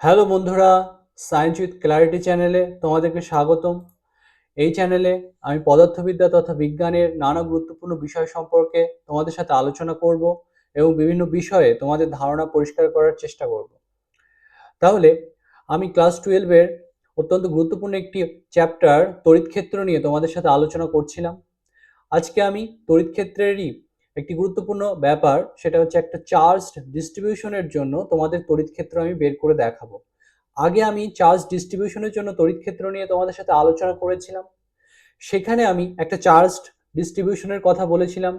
Hello বন্ধুরা, science with clarity চ্যানেলে তোমাদেরকে স্বাগতম। এই চ্যানেলে আমি পদার্থবিদ্যা তথা বিজ্ঞানের নানা গুরুত্বপূর্ণ বিষয় সম্পর্কে তোমাদের সাথে আলোচনা করব এবং বিভিন্ন বিষয়ে তোমাদের ধারণা পরিষ্কার করার চেষ্টা করব। তাহলে আমি ক্লাস 12-এর অত্যন্ত গুরুত্বপূর্ণ একটি চ্যাপ্টার তড়িৎ ক্ষেত্র নিয়ে তোমাদের সাথে আলোচনা করছিলাম। আজকে আমি তড়িৎ ক্ষেত্রেরই একটি গুরুত্বপূর্ণ ব্যাপার, সেটা হচ্ছে একটা চার্জড ডিস্ট্রিবিউশনের জন্য তোমাদের তড়িৎ ক্ষেত্র আমি বের করে দেখাবো। আগে আমি চার্জ ডিস্ট্রিবিউশনের জন্য তড়িৎ ক্ষেত্র নিয়ে তোমাদের সাথে আলোচনা করেছিলাম। সেখানে আমি একটা চার্জড ডিস্ট্রিবিউশনের কথা বলেছিলাম,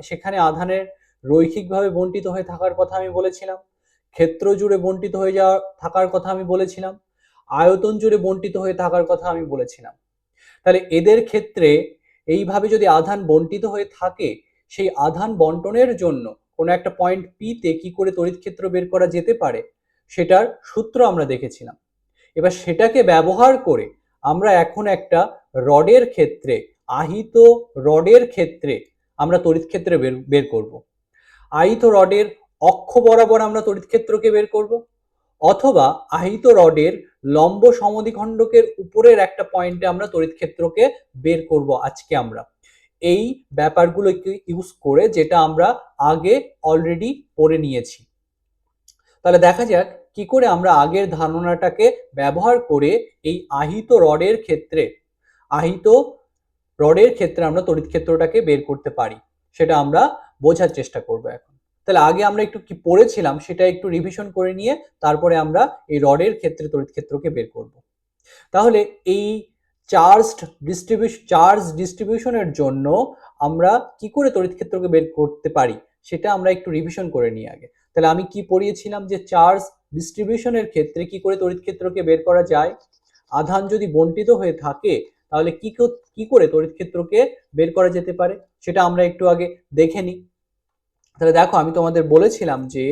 সেখানে আধানের রৈখিকভাবে বণ্টিত হয়ে থাকার কথা আমি বলেছিলাম, ক্ষেত্র জুড়ে বণ্টিত হয়ে যাওয়া থাকার কথা আমি বলেছিলাম, আয়তন জুড়ে বণ্টিত হয়ে থাকার কথা আমি বলেছিলাম। তাহলে এদের ক্ষেত্রে এইভাবে যদি আধান বণ্টিত হয়ে থাকে, সেই আধান বন্টনের জন্য কোনো একটা পয়েন্ট পি তে কি করে তড়িৎ ক্ষেত্র বের করা যেতে পারে সেটার সূত্র আমরা দেখেছিলাম। এবার সেটাকে ব্যবহার করে আমরা এখন একটা রডের ক্ষেত্রে, আহিত রডের ক্ষেত্রে আমরা তড়িৎ ক্ষেত্র বের করব। আহিত রডের অক্ষ বরাবর আমরা তড়িৎ ক্ষেত্রকে বের করব, অথবা আহিত রডের লম্ব সমদ্বিখণ্ডকের উপরের একটা পয়েন্টে আমরা তড়িৎ ক্ষেত্রকে বের করব আজকে আমরা। এই ব্যাপারগুলোকে ইউজ করে, যেটা আমরা আগে অলরেডি পড়ে নিয়েছি। তাহলে দেখা যাক কি করে আমরা আগের ধারণাটাকে ব্যবহার করে এই আহিত রডের ক্ষেত্রে আমরা তড়িৎ ক্ষেত্রটাকে বের করতে পারি, সেটা আমরা বোঝার চেষ্টা করব এখন। তাহলে আগে আমরা একটু কি পড়েছিলাম সেটা একটু রিভিশন করে নিয়ে তারপরে আমরা এই রডের ক্ষেত্রে তড়িৎ ক্ষেত্রকে বের করব। তাহলে এই চার্জ ডিস্ট্রিবিউশনের জন্য আমরা কি করে তড়িৎ ক্ষেত্রকে বের করতে পারি সেটা আমরা একটু রিভিশন করে নিই আগে। তাহলে আমি কি পড়িয়েছিলাম যে চার্জ ডিস্ট্রিবিউশনের ক্ষেত্রে কি করে তড়িৎ ক্ষেত্রকে বের করা যায়। আধান যদি বণ্টিত হয়ে থাকে তাহলে কি করে তড়িৎ ক্ষেত্রকে বের করা যেতে পারে সেটা আমরা একটু আগে দেখে নিই। তাহলে দেখো, আমি তোমাদের বলেছিলাম যে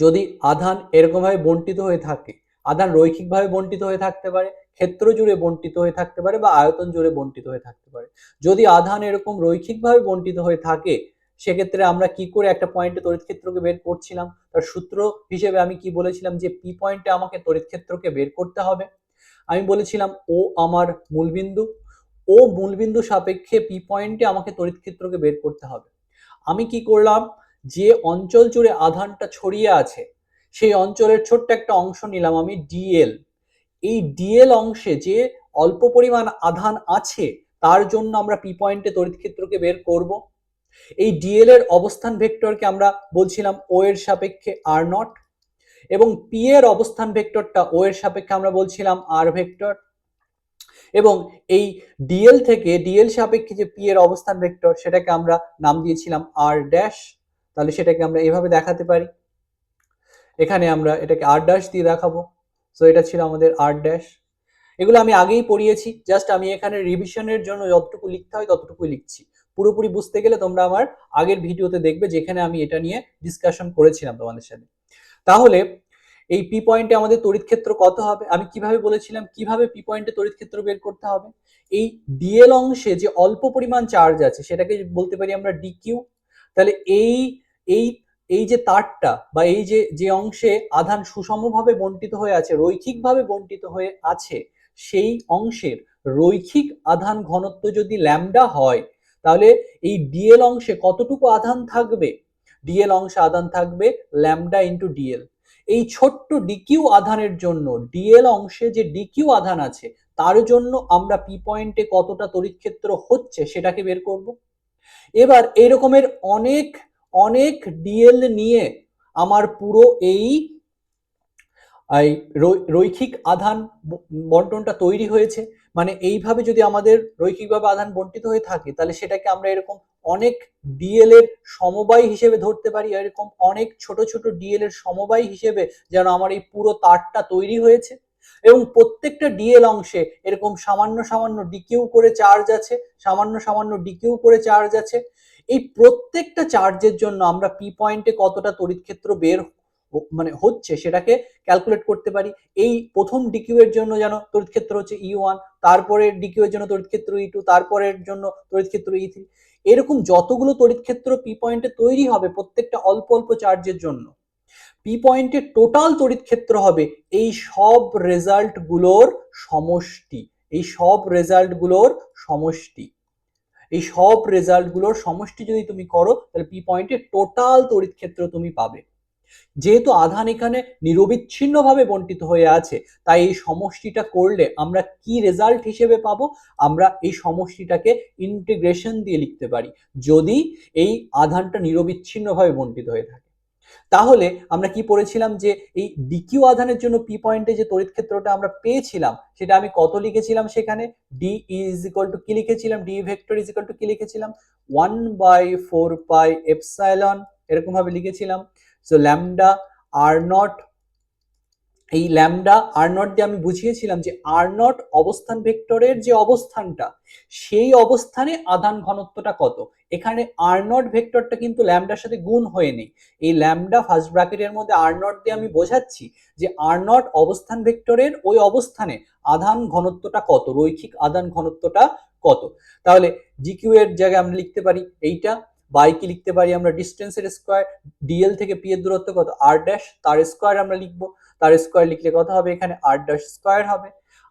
যদি আধান এরকমভাবে বণ্টিত হয়ে থাকে, আধান রৈখিকভাবে বণ্টিত হয়ে থাকতে পারে, ক্ষেত্র জুড়ে বণ্টিত হয়ে থাকতে পারে, বা আয়তন জুড়ে বণ্টিত হয়ে থাকতে পারে। যদি আধান এরকম রৈখিকভাবে বণ্টিত হয়ে থাকে, সেক্ষেত্রে আমরা কি করে একটা পয়েন্টে তড়িৎ ক্ষেত্রকে বের করছিলাম, তার সূত্র হিসেবে আমি কি বলেছিলাম যে পি পয়েন্টে আমাকে তড়িৎ ক্ষেত্রকে বের করতে হবে। আমি বলেছিলাম ও আমার মূলবিন্দু, ও মূলবিন্দু সাপেক্ষে পি পয়েন্টে আমাকে তড়িৎ ক্ষেত্রকে বের করতে হবে। আমি কি করলাম, যে অঞ্চল জুড়ে আধানটা ছড়িয়ে আছে সেই অঞ্চলের ছোট্ট একটা অংশ নিলাম আমি ডিএল। এই ডিএল অংশে যে অল্প পরিমাণ আধান আছে তার জন্য আমরা পি পয়েন্টে তড়িৎ ক্ষেত্রকে বের করব। এই ডিএল এর অবস্থান ভেক্টরকে আমরা বলছিলাম ও এর সাপেক্ষে আর নট, এবং পি এর অবস্থান ভেক্টরটা ও এর সাপেক্ষে আমরা বলছিলাম আর ভেক্টর, এবং এই ডিএল থেকে ডিএল সাপেক্ষে যে পি এর অবস্থান ভেক্টর সেটাকে আমরা নাম দিয়েছিলাম আর ড্যাশ। তাহলে সেটাকে আমরা এভাবে দেখাতে পারি, এখানে আমরা এটাকে আর ড্যাশ দিয়ে দেখাবো। সো এটা ছিল আমাদের আর ড্যাশ। এগুলো আমি আগেই পড়িয়েছি, জাস্ট আমি এখানে রিভিশনের জন্য যতটুকু লিখতে হয় ততটুকুই লিখছি। পুরোপুরি বুঝতে গেলে তোমরা আমার আগের ভিডিওতে দেখবে, যেখানে আমি এটা নিয়ে ডিসকাশন করেছিলাম তোমাদের সাথে। তাহলে এই পি পয়েন্টে আমাদের তড়িৎ ক্ষেত্র কত হবে, আমি কিভাবে বলেছিলাম কিভাবে পি পয়েন্টে তড়িৎ ক্ষেত্র বের করতে হবে। এই ডিএল অংশে যে অল্প পরিমাণ চার্জ আছে সেটাকে বলতে পারি আমরা ডিকিউ। তাহলে এই এই এই যে তারটা বা এই যে যে অংশে আধান সুষমভাবে বণ্টিত হয়ে আছে, রৈখিকভাবে বণ্টিত হয়ে আছে, সেই অংশের রৈখিক আধান ঘনত্ব যদি ল্যামডা হয়, তাহলে এই ডিএল অংশে কতটুকু আধান থাকবে, ডিএল অংশে আধান থাকবে ল্যামডা ইন্টু ডিএল। এই ছোট্ট ডিকিউ আধানের জন্য ডিএল অংশে যে ডিকিউ আধান আছে তার জন্য আমরা পি পয়েন্টে কতটা তড়িৎ ক্ষেত্র হচ্ছে সেটাকে বের করব। এবার এই রকমের অনেক অনেক ডিএল নিয়ে আমার পুরো এই রৈখিক আধান বন্টনটা তৈরি হয়েছে। মানে এইভাবে যদি আমাদের রৈখিকভাবে আধান বন্টিত হয়ে থাকে তাহলে সেটাকে আমরা এরকম অনেক ডিএল এর সমবায় হিসেবে ধরতে পারি, এরকম অনেক ছোট ছোট ডিএল এর সমবায় হিসেবে যেন আমার এই পুরো তারটা তৈরি হয়েছে, এবং প্রত্যেকটা ডিএল অংশে এরকম সামান্য সামান্য ডিকিউ করে চার্জ আছে, সামান্য সামান্য ডিকিউ করে চার্জ আছে। এই প্রত্যেকটা চার্জের জন্য আমরা পি পয়েন্টে কতটা তড়িৎ ক্ষেত্র বের মানে হচ্ছে সেটাকে ক্যালকুলেট করতে পারি। এই প্রথম ডিকিউ এর জন্য যেন তড়িৎ ক্ষেত্র হচ্ছে E1, তারপরের ডিকিউ এর জন্য তড়িৎ ক্ষেত্র E2, তারপরের জন্য তড়িৎ ক্ষেত্র E3। এরকম যতগুলো তড়িৎ ক্ষেত্র পি পয়েন্টে তৈরি হবে প্রত্যেকটা অল্প অল্প চার্জের জন্য, পি পয়েন্টে টোটাল তড়িৎ ক্ষেত্র হবে এই সব রেজাল্টগুলোর সমষ্টি, এই সব রেজাল্টগুলোর সমষ্টি, এই সব রেজাল্টগুলোর সমষ্টি যদি তুমি করো তাহলে পি পয়েন্টে টোটাল তড়িৎ ক্ষেত্র তুমি পাবে। যেহেতু আধান এখানে নিরবিচ্ছিন্নভাবে বন্টিত হয়ে আছে, তাই এই সমষ্টিটা করলে আমরা কি রেজাল্ট হিসেবে পাবো, আমরা এই সমষ্টিটাকে ইন্টিগ্রেশন দিয়ে লিখতে পারি যদি এই আধানটা নিরবিচ্ছিন্নভাবে বন্টিত হয়ে থাকে। তাহলে আমরা কি পড়েছিলাম যে এই ডিকিউ আধানের জন্য পি পয়েন্টে যে তড়িৎ ক্ষেত্রটা আমরা পেয়েছিলাম সেটা আমি কত লিখেছিলাম, সেখানে ডি ইজ ইকুয়াল টু কি লিখেছিলাম, D vector is equal to কি লিখেছিলাম, 1/4πε এরকম ভাবে লিখেছিলাম। সো ল্যামডা আর নট, এই ল্যামডা আর নট দিয়ে আমি বুঝিয়েছিলাম যে আর নট অবস্থান ভেক্টরের যে অবস্থানটা, সেই অবস্থানে আধান ঘনত্বটা কত। এখানে আর নট ভেক্টরটা কিন্তু ল্যামডার সাথে গুণ হয়ে নেই, এই ল্যামডা ফার্স্ট ব্র্যাকেটের মধ্যে আর নট দিয়ে আমি বোঝাচ্ছি যে আর নট অবস্থান ভেক্টরের ওই অবস্থানে আধান ঘনত্বটা কত, রৈখিক আধান ঘনত্বটা কত। তাহলে জিকিউ এর জায়গায় আমরা লিখতে পারি এইটা, বাই কি লিখতে পারি আমরা ডিস্টেন্সের স্কোয়ার, ডিএল থেকে পি এর দূরত্ব কত আর ড্যাশ, তার স্কোয়ার আমরা লিখবো, তার স্কোয়ার লিখলে কত হবে, এখানে আর ড্যাশ স্কোয়ার হবে।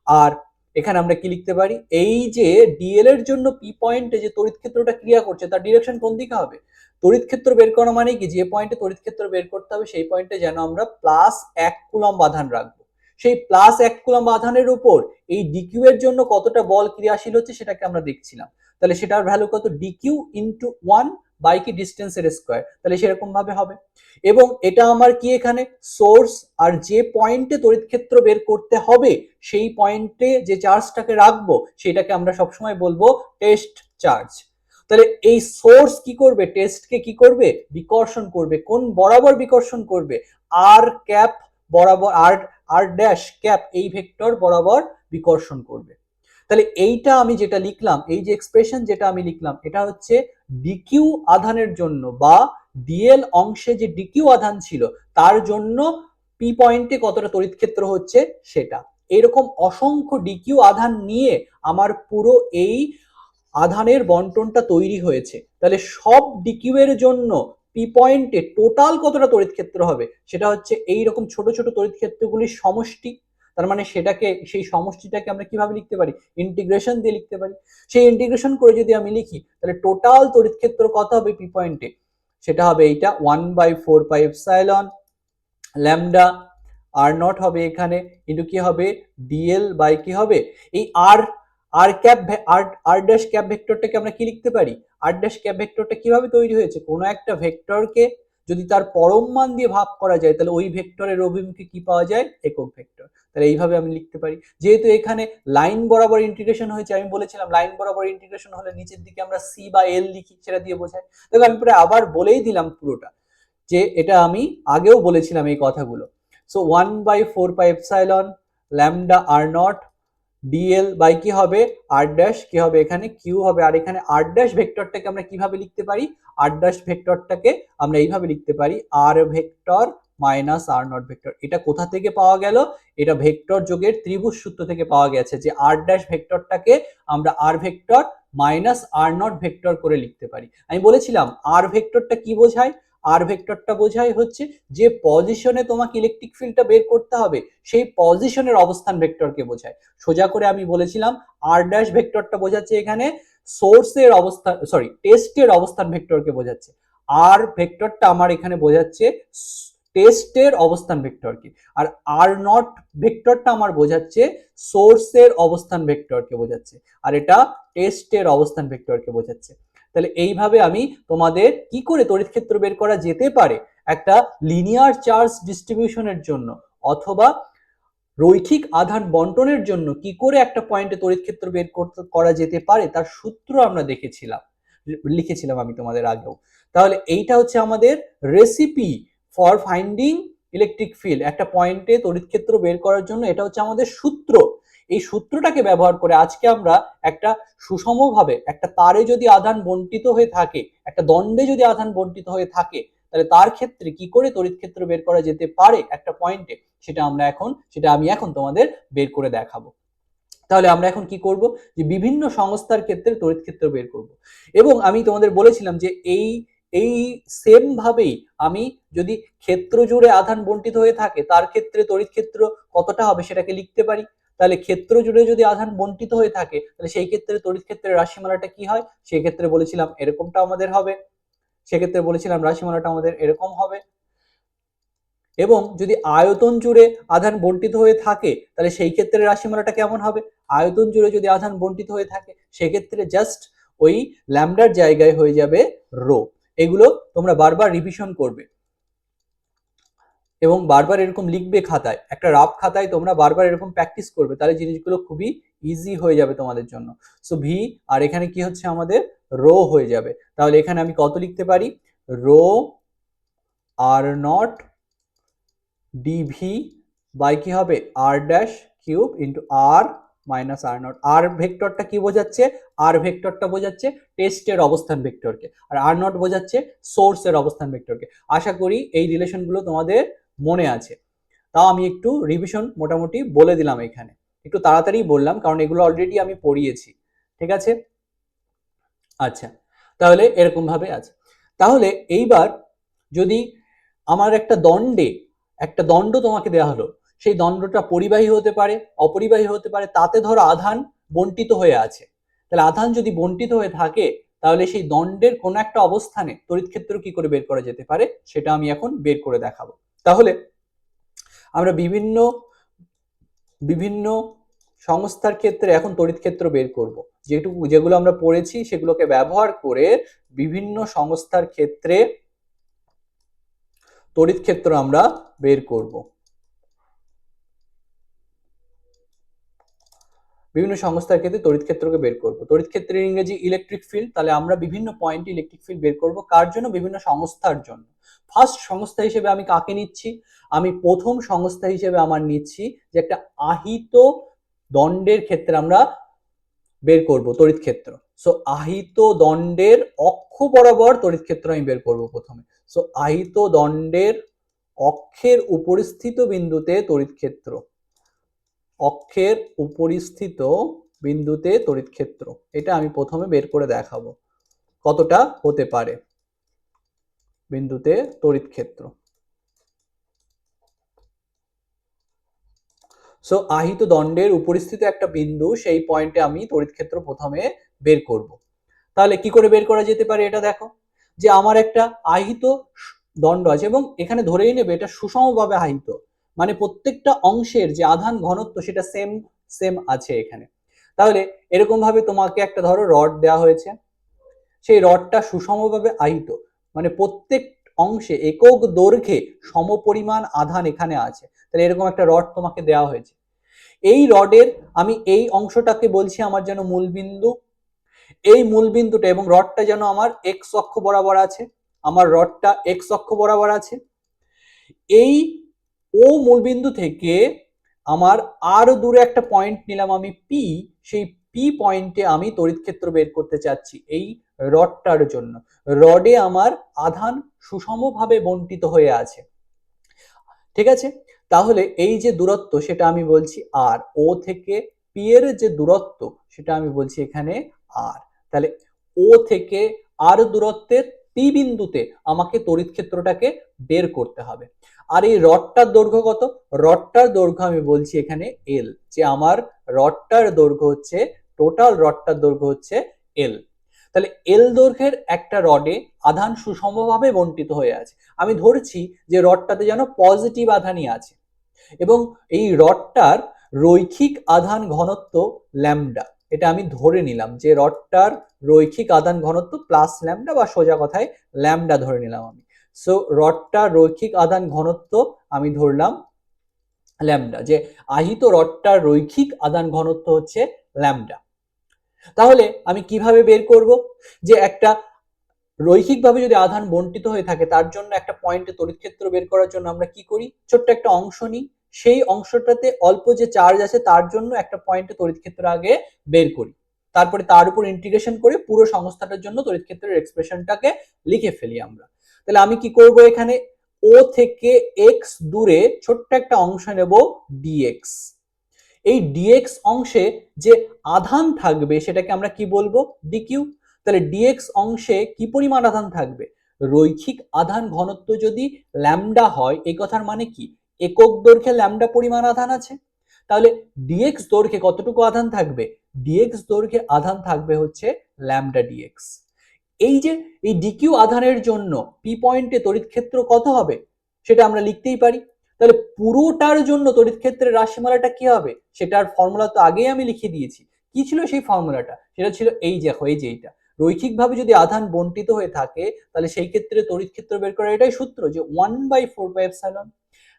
আর এখানে আমরা কি লিখতে পারি, এই যে ডিএল এর জন্য পি পয়েন্টে যে তড়িৎ ক্ষেত্রটা ক্রিয়া করছে তার ডিরেকশন কোন দিকে হবে, তড়িৎ ক্ষেত্র বের করা মানে কি, যে পয়েন্টে তড়িৎ ক্ষেত্র বের করতে হবে সেই পয়েন্টে যেন আমরা +1 কুলম্ব আধান রাখবো, সেই +1 কুলম্ব আধানের উপর এই ডিকিউ এর জন্য কতটা বল ক্রিয়াশীল হচ্ছে সেটাকে আমরা দেখছিলাম। তাহলে সেটার ভ্যালু কত, ডিকিউ ইন্টু 1 বাই কি ডিস্টেন্সের স্কোয়ার, তাহলে সেরকম ভাবে হবে। এবং এটা আমার কি এখানে সোর্স, আর যে পয়েন্টে তড়িৎ ক্ষেত্র বের করতে হবে সেই পয়েন্টে যে চার্জটাকে রাখবো সেটাকে আমরা সবসময় বলবো টেস্ট চার্জ। তাহলে এই সোর্স কি করবে, টেস্টকে কি করবে, বিকর্ষণ করবে, কোন বরাবর বিকর্ষণ করবে, আর ক্যাপ বরাবর, আর ড্যাশ ক্যাপ এই ভেক্টর বরাবর বিকর্ষণ করবে। তাহলে এইটা আমি যেটা লিখলাম, এই যে এক্সপ্রেশন যেটা আমি লিখলাম, এটা হচ্ছে ডিকিউ আধানের জন্য বা ডিএল অংশে যে ডিকিউ আধান ছিল তার জন্য পি পয়েন্টে কতটা তড়িৎ ক্ষেত্র হচ্ছে সেটা। এরকম অসংখ্য ডিকিউ আধান নিয়ে আমার পুরো এই আধানের বন্টনটা তৈরি হয়েছে। তাহলে সব ডিকিউ এর জন্য পি পয়েন্টে টোটাল কতটা তড়িৎ ক্ষেত্র হবে সেটা হচ্ছে এই রকম ছোট ছোট তড়িৎ ক্ষেত্রগুলির সমষ্টি। তার মানে সেটাকে, সেই সমষ্টিটাকে আমরা কিভাবে লিখতে পারি, ইন্টিগ্রেশন দিয়ে লিখতে পারি। সেই ইন্টিগ্রেশন করে যদি আমি লিখি তাহলে টোটাল তড়িৎ ক্ষেত্র কত হবে পি পয়েন্টে, সেটা হবে এইটা 1/4πε ল্যামডা আর নট হবে এখানে ইন্টু কি হবে ডিএল বাই কি হবে এই আর, আর ক্যাপ, আর ড্যাশ ক্যাপ ভেক্টরটাকে আমরা কি লিখতে পারি, আর ড্যাশ ক্যাপ ভেক্টরটা কিভাবে তৈরি হয়েছে, কোনো একটা ভেক্টরকে যদি তার পরম মান দিয়ে ভাগ করা যায় তাহলে ওই ভেক্টরের অভিমুখে কি পাওয়া যায়, একক ভেক্টর। তাহলে এইভাবে আমি লিখতে পারি। যেহেতু এখানে লাইন বরাবর ইন্টিগ্রেশন হয়েছে, আমি বলেছিলাম লাইন বরাবর ইন্টিগ্রেশন হলে নিচের দিকে আমরা সি বা এল লিখি, সেটা দিয়ে বোঝায়। দেখো আমি পুরো আবার বলেই দিলাম পুরোটা, যে এটা আমি আগেও বলেছিলাম এই কথাগুলো। So 1/4πε lambda R naught d l by কি হবে আর ড্যাশ কি হবে এখানে কিউ হবে। আর এখানে আর ড্যাশ ভেক্টরটাকে আমরা কিভাবে লিখতে পারি, আর ড্যাশ ভেক্টরটাকে আমরা এইভাবে লিখতে পারি R vector minus R naught vector. এটা কোথা থেকে পাওয়া গেল, এটা ভেক্টর যোগের ত্রিভুজ সূত্র থেকে পাওয়া গেছে যে আর ড্যাশ ভেক্টরটাকে আমরা R vector minus R naught vector করে লিখতে পারি। আমি বলেছিলাম আর ভেক্টরটা কি বোঝায়, আর ভেক্টরটা বোঝায় হচ্ছে যে পজিশনে তোমাকে ইলেকট্রিক ফিল্ডটা বের করতে হবে সেই পজিশনের অবস্থান ভেক্টরকে বোঝায়। সোজা করে আমি বলেছিলাম আর ড্যাশ ভেক্টরটা বোঝাচ্ছে এখানে সোর্সের অবস্থান, সরি টেস্টের অবস্থান ভেক্টরকে বোঝাচ্ছে। আর ভেক্টরটা আমার এখানে বোঝাচ্ছে টেস্টের অবস্থান ভেক্টরকে, আর আর নট ভেক্টরটা আমার বোঝাচ্ছে সোর্সের অবস্থান ভেক্টরকে বোঝাচ্ছে, আর এটা টেস্টের অবস্থান ভেক্টরকে বোঝাচ্ছে। তাহলে এইভাবে আমি তোমাদের কি করে তড়িৎ ক্ষেত্র বের করা যেতে পারে একটা লিনিয়ার চার্জ ডিস্ট্রিবিউশনের জন্য অথবা রৈখিক আধান বন্টনের জন্য কি করে একটা পয়েন্টে তড়িৎ ক্ষেত্র বের করা যেতে পারে তার সূত্র আমরা দেখেছিলাম, লিখেছিলাম আমি তোমাদের আগেও। তাহলে এইটা হচ্ছে আমাদের recipe for finding electric field, একটা পয়েন্টে তড়িৎ ক্ষেত্র বের করার জন্য এটা হচ্ছে আমাদের সূত্র। এই সূত্রটাকে ব্যবহার করে আজকে আমরা একটা সুষমভাবে একটা তারে যদি আধান বন্টিত হয়ে থাকে, একটা দণ্ডে যদি আধান বন্টিত হয়ে থাকে তাহলে তার ক্ষেত্রে কি করে তড়িৎ ক্ষেত্র বের করা যেতে পারে একটা পয়েন্টে, সেটা আমি এখন তোমাদের বের করে দেখাবো। তাহলে আমরা এখন কি করব, যে বিভিন্ন সংস্থার ক্ষেত্রে তড়িৎ ক্ষেত্র বের করব। এবং আমি তোমাদের বলেছিলাম যে এই সেম ভাবেই আমি যদি ক্ষেত্র জুড়ে আধান বন্টিত হয়ে থাকে তার ক্ষেত্রে তড়িৎ ক্ষেত্র কতটা হবে সেটাকে লিখতে পারি। তাহলে ক্ষেত্র জুড়ে যদি আধান বন্টিত হয়ে থাকে তাহলে সেই ক্ষেত্রে তড়িৎ ক্ষেত্রের রাশিমালাটা কি হয়, সেই ক্ষেত্রে বলেছিলাম এরকমটা আমাদের হবে, সেক্ষেত্রে বলেছিলাম রাশিমালাটা আমাদের এরকম হবে। এবং যদি আয়তন জুড়ে আধান বন্টিত হয়ে থাকে তাহলে সেই ক্ষেত্রে রাশিমালাটা কেমন হবে, আয়তন জুড়ে যদি আধান বন্টিত হয়ে থাকে সেক্ষেত্রে জাস্ট ওই ল্যামডার জায়গায় হয়ে যাবে রো। এগুলো তোমরা বারবার রিভিশন করবে এবং বারবার এরকম লিখবে খাতায়, একটা রাফ খাতায় তোমরা বারবার এরকম প্র্যাকটিস করবে, তাহলে জিনিসগুলো খুবই ইজি হয়ে যাবে তোমাদের জন্য। সো ভি আর এখানে কি হচ্ছে আমাদের রো হয়ে যাবে। তাহলে এখানে আমি কত লিখতে পারি, rho R naught d v by কি হবে R dash cube into R minus R naught. R ভেক্টরটা কি বোঝাচ্ছে, আর ভেক্টরটা বোঝাচ্ছে টেস্টের অবস্থান ভেক্টরকে, আর আর নট বোঝাচ্ছে সোর্সের অবস্থান ভেক্টরকে। আশা করি এই রিলেশনগুলো তোমাদের মনে আছে। তাও আমি একটু রিভিশন মোটামুটি বলে দিলাম এখানে, একটু তাড়াতাড়ি বললাম কারণ এগুলো অলরেডি আমি পড়িয়েছি। ঠিক আছে, আচ্ছা তাহলে এরকম ভাবে আছে। তাহলে এইবার যদি আমার একটা দণ্ড তোমাকে দেওয়া হলো, সেই দণ্ডটা পরিবাহী হতে পারে অপরিবাহী হতে পারে, তাতে ধরো আধান বন্টিত হয়ে আছে, তাহলে আধান যদি বন্টিত হয়ে থাকে তাহলে সেই দণ্ডের কোনো একটা অবস্থানে তড়িৎ ক্ষেত্র কি করে বের করা যেতে পারে সেটা আমি এখন বের করে দেখাবো। তাহলে আমরা বিভিন্ন বিভিন্ন সংস্থার ক্ষেত্রে এখন তড়িৎ ক্ষেত্র বের করব, যেগুলো আমরা পড়েছি সেগুলোকে ব্যবহার করে বিভিন্ন সংস্থার ক্ষেত্রে তড়িৎ ক্ষেত্র আমরা বের করব। বিভিন্ন সংস্থার ক্ষেত্রে তড়িৎ ক্ষেত্রকে বের করব। তড়িৎ ক্ষেত্রের ইংরেজি ইলেকট্রিক ফিল্ড, তাহলে আমরা বিভিন্ন পয়েন্টে ইলেকট্রিক ফিল্ড বের করব, কার জন্য, বিভিন্ন সংস্থার জন্য। ফার্স্ট সংস্থা হিসেবে আমি কাকে নিচ্ছি, আমি প্রথম সংস্থা হিসেবে আমার নিচ্ছি যে একটা আহিত দণ্ডের ক্ষেত্রে আমরা বের করব তড়িৎ ক্ষেত্র। সো আহিত দণ্ডের অক্ষ বরাবর তড়িৎ ক্ষেত্র আমি বের করব প্রথমে। সো আহিত দণ্ডের অক্ষের উপরিস্থিত বিন্দুতে তড়িৎ ক্ষেত্র, অক্ষের উপরিস্থিত বিন্দুতে তড়িৎ ক্ষেত্র, এটা আমি প্রথমে বের করে দেখাবো কতটা হতে পারে বিন্দুতে তড়িৎ ক্ষেত্র। সো আহিত দণ্ডের উপরিস্থিত একটা বিন্দু, সেই পয়েন্টে আমি তড়িৎ ক্ষেত্র প্রথমে বের করব। তাহলে কি করে বের করা যেতে পারে এটা দেখো, যে আমার একটা আহিত দণ্ড আছে এবং এখানে ধরেই নেবে এটা সুষমভাবে আহিত, মানে প্রত্যেকটা অংশের যে আধান ঘনত্ব সেটা সেম সেম আছে এখানে। তাহলে এরকম ভাবে তোমাকে একটা ধরো রড দেওয়া হয়েছে, সেই রডটা সুষমভাবে আহিত, মানে প্রত্যেক অংশে একক দৈর্ঘ্যে সমপরিমাণ আধান এখানে আছে। তাহলে এরকম একটা রড তোমাকে দেওয়া হয়েছে, এই রডের আমি এই অংশটাকে বলছি আমার যেন মূলবিন্দু, এই মূলবিন্দুটা এবং রডটা যেন আমার এক্স অক্ষ বরাবর আছে, আমার রডটা এক্স অক্ষ বরাবর আছে। এই ও মূলবিন্দু থেকে আমার আরো দূরে একটা পয়েন্ট নিলাম আমি পি, সেই পি পয়েন্টে আমি তড়িৎ ক্ষেত্র বের করতে চাচ্ছি এই রডটার জন্য। রডে আমার আধান সুষমভাবে বন্টিত হয়ে আছে। ঠিক আছে, তাহলে এই যে দূরত্ব সেটা আমি বলছি আর, ও থেকে পি এর যে দূরত্ব সেটা আমি বলছি এখানে আর। তাহলে ও থেকে আর দূরত্বের পি বিন্দুতে আমাকে তড়িৎ ক্ষেত্রটাকে বের করতে হবে। আর এই রডটার দৈর্ঘ্য কত, রডটার দৈর্ঘ্য আমি বলছি এখানে এল, যে আমার রডটার দৈর্ঘ্য হচ্ছে, টোটাল রডটার দৈর্ঘ্য হচ্ছে এল। তাহলে এল দৈর্ঘ্যের একটা রডে আধান সুষমভাবে বন্টিত হয়ে আছে, আমি ধরছি যে রডটাতে যেন পজিটিভ আধানই আছে এবং এই রডটার রৈখিক আধান ঘনত্ব ল্যামডা, এটা আমি ধরে নিলাম যে রডটার রৈখিক আধান ঘনত্ব প্লাস ল্যামডা, বা সোজা কথায় ল্যামডা ধরে নিলাম আমি। সো রডটার রৈখিক আধান ঘনত্ব আমি ধরলাম ল্যামডা, যে আহিত রডটার রৈখিক আধান ঘনত্ব হচ্ছে ল্যামডা। তাহলে আমি কিভাবে বের করব, যে একটা রৈখিকভাবে যদি আধান বন্টিত হয়ে থাকে তার জন্য একটা পয়েন্টে তড়িৎ ক্ষেত্র বের করার জন্য আমরা কি করি, ছোট্ট একটা অংশ নিই, সেই অংশটাতে অল্প যে চার্জ আছে তার জন্য একটা পয়েন্টে তড়িৎ ক্ষেত্র আগে বের করি, তারপরে তার উপর ইন্টিগ্রেশন করে পুরো সংস্থাটার জন্য তড়িৎ ক্ষেত্রের এক্সপ্রেশনটাকে লিখে ফেলি আমরা। তাহলে আমি কি করব, এখানে ও থেকে এক্স দূরে ছোট্ট একটা অংশ নেব ডিএক্স, এই ডিএক্স অংশে যে আধান থাকবে সেটাকে আমরা কি বলবো, ডিকিউ। তাহলে ডিএক্স অংশে কি পরিমাণ আধান থাকবে, রৈখিক আধান ঘনত্ব যদি ল্যামডা হয়, এই কথার মানে কি, একক দৈর্ঘ্যে ল্যামডা পরিমাণ আধান আছে, তাহলে ডিএক্স দৈর্ঘ্যে কতটুকু আধান থাকবে, ডিএক্স দৈর্ঘ্যে আধান থাকবে হচ্ছে ল্যামডা ডিএক্স। এই যে এই ডিকিউ আধানের জন্য পি পয়েন্টে তড়িৎ ক্ষেত্র কত হবে সেটা আমরা লিখতেই পারি। তাহলে পুরোটার জন্য তড়িৎ ক্ষেত্রের রাশিমালাটা কি হবে, সেটার ফর্মুলা তো আগেই আমি লিখে দিয়েছি। কি ছিল সেই ফর্মুলাটা, সেটা ছিল এই দেখো, এই যে এইটা, রৈখিকভাবে যদি আধান বন্টিত হয়ে থাকে তাহলে সেই ক্ষেত্রে তড়িৎ ক্ষেত্র বের করার এটাই সূত্র, যে 1/4πε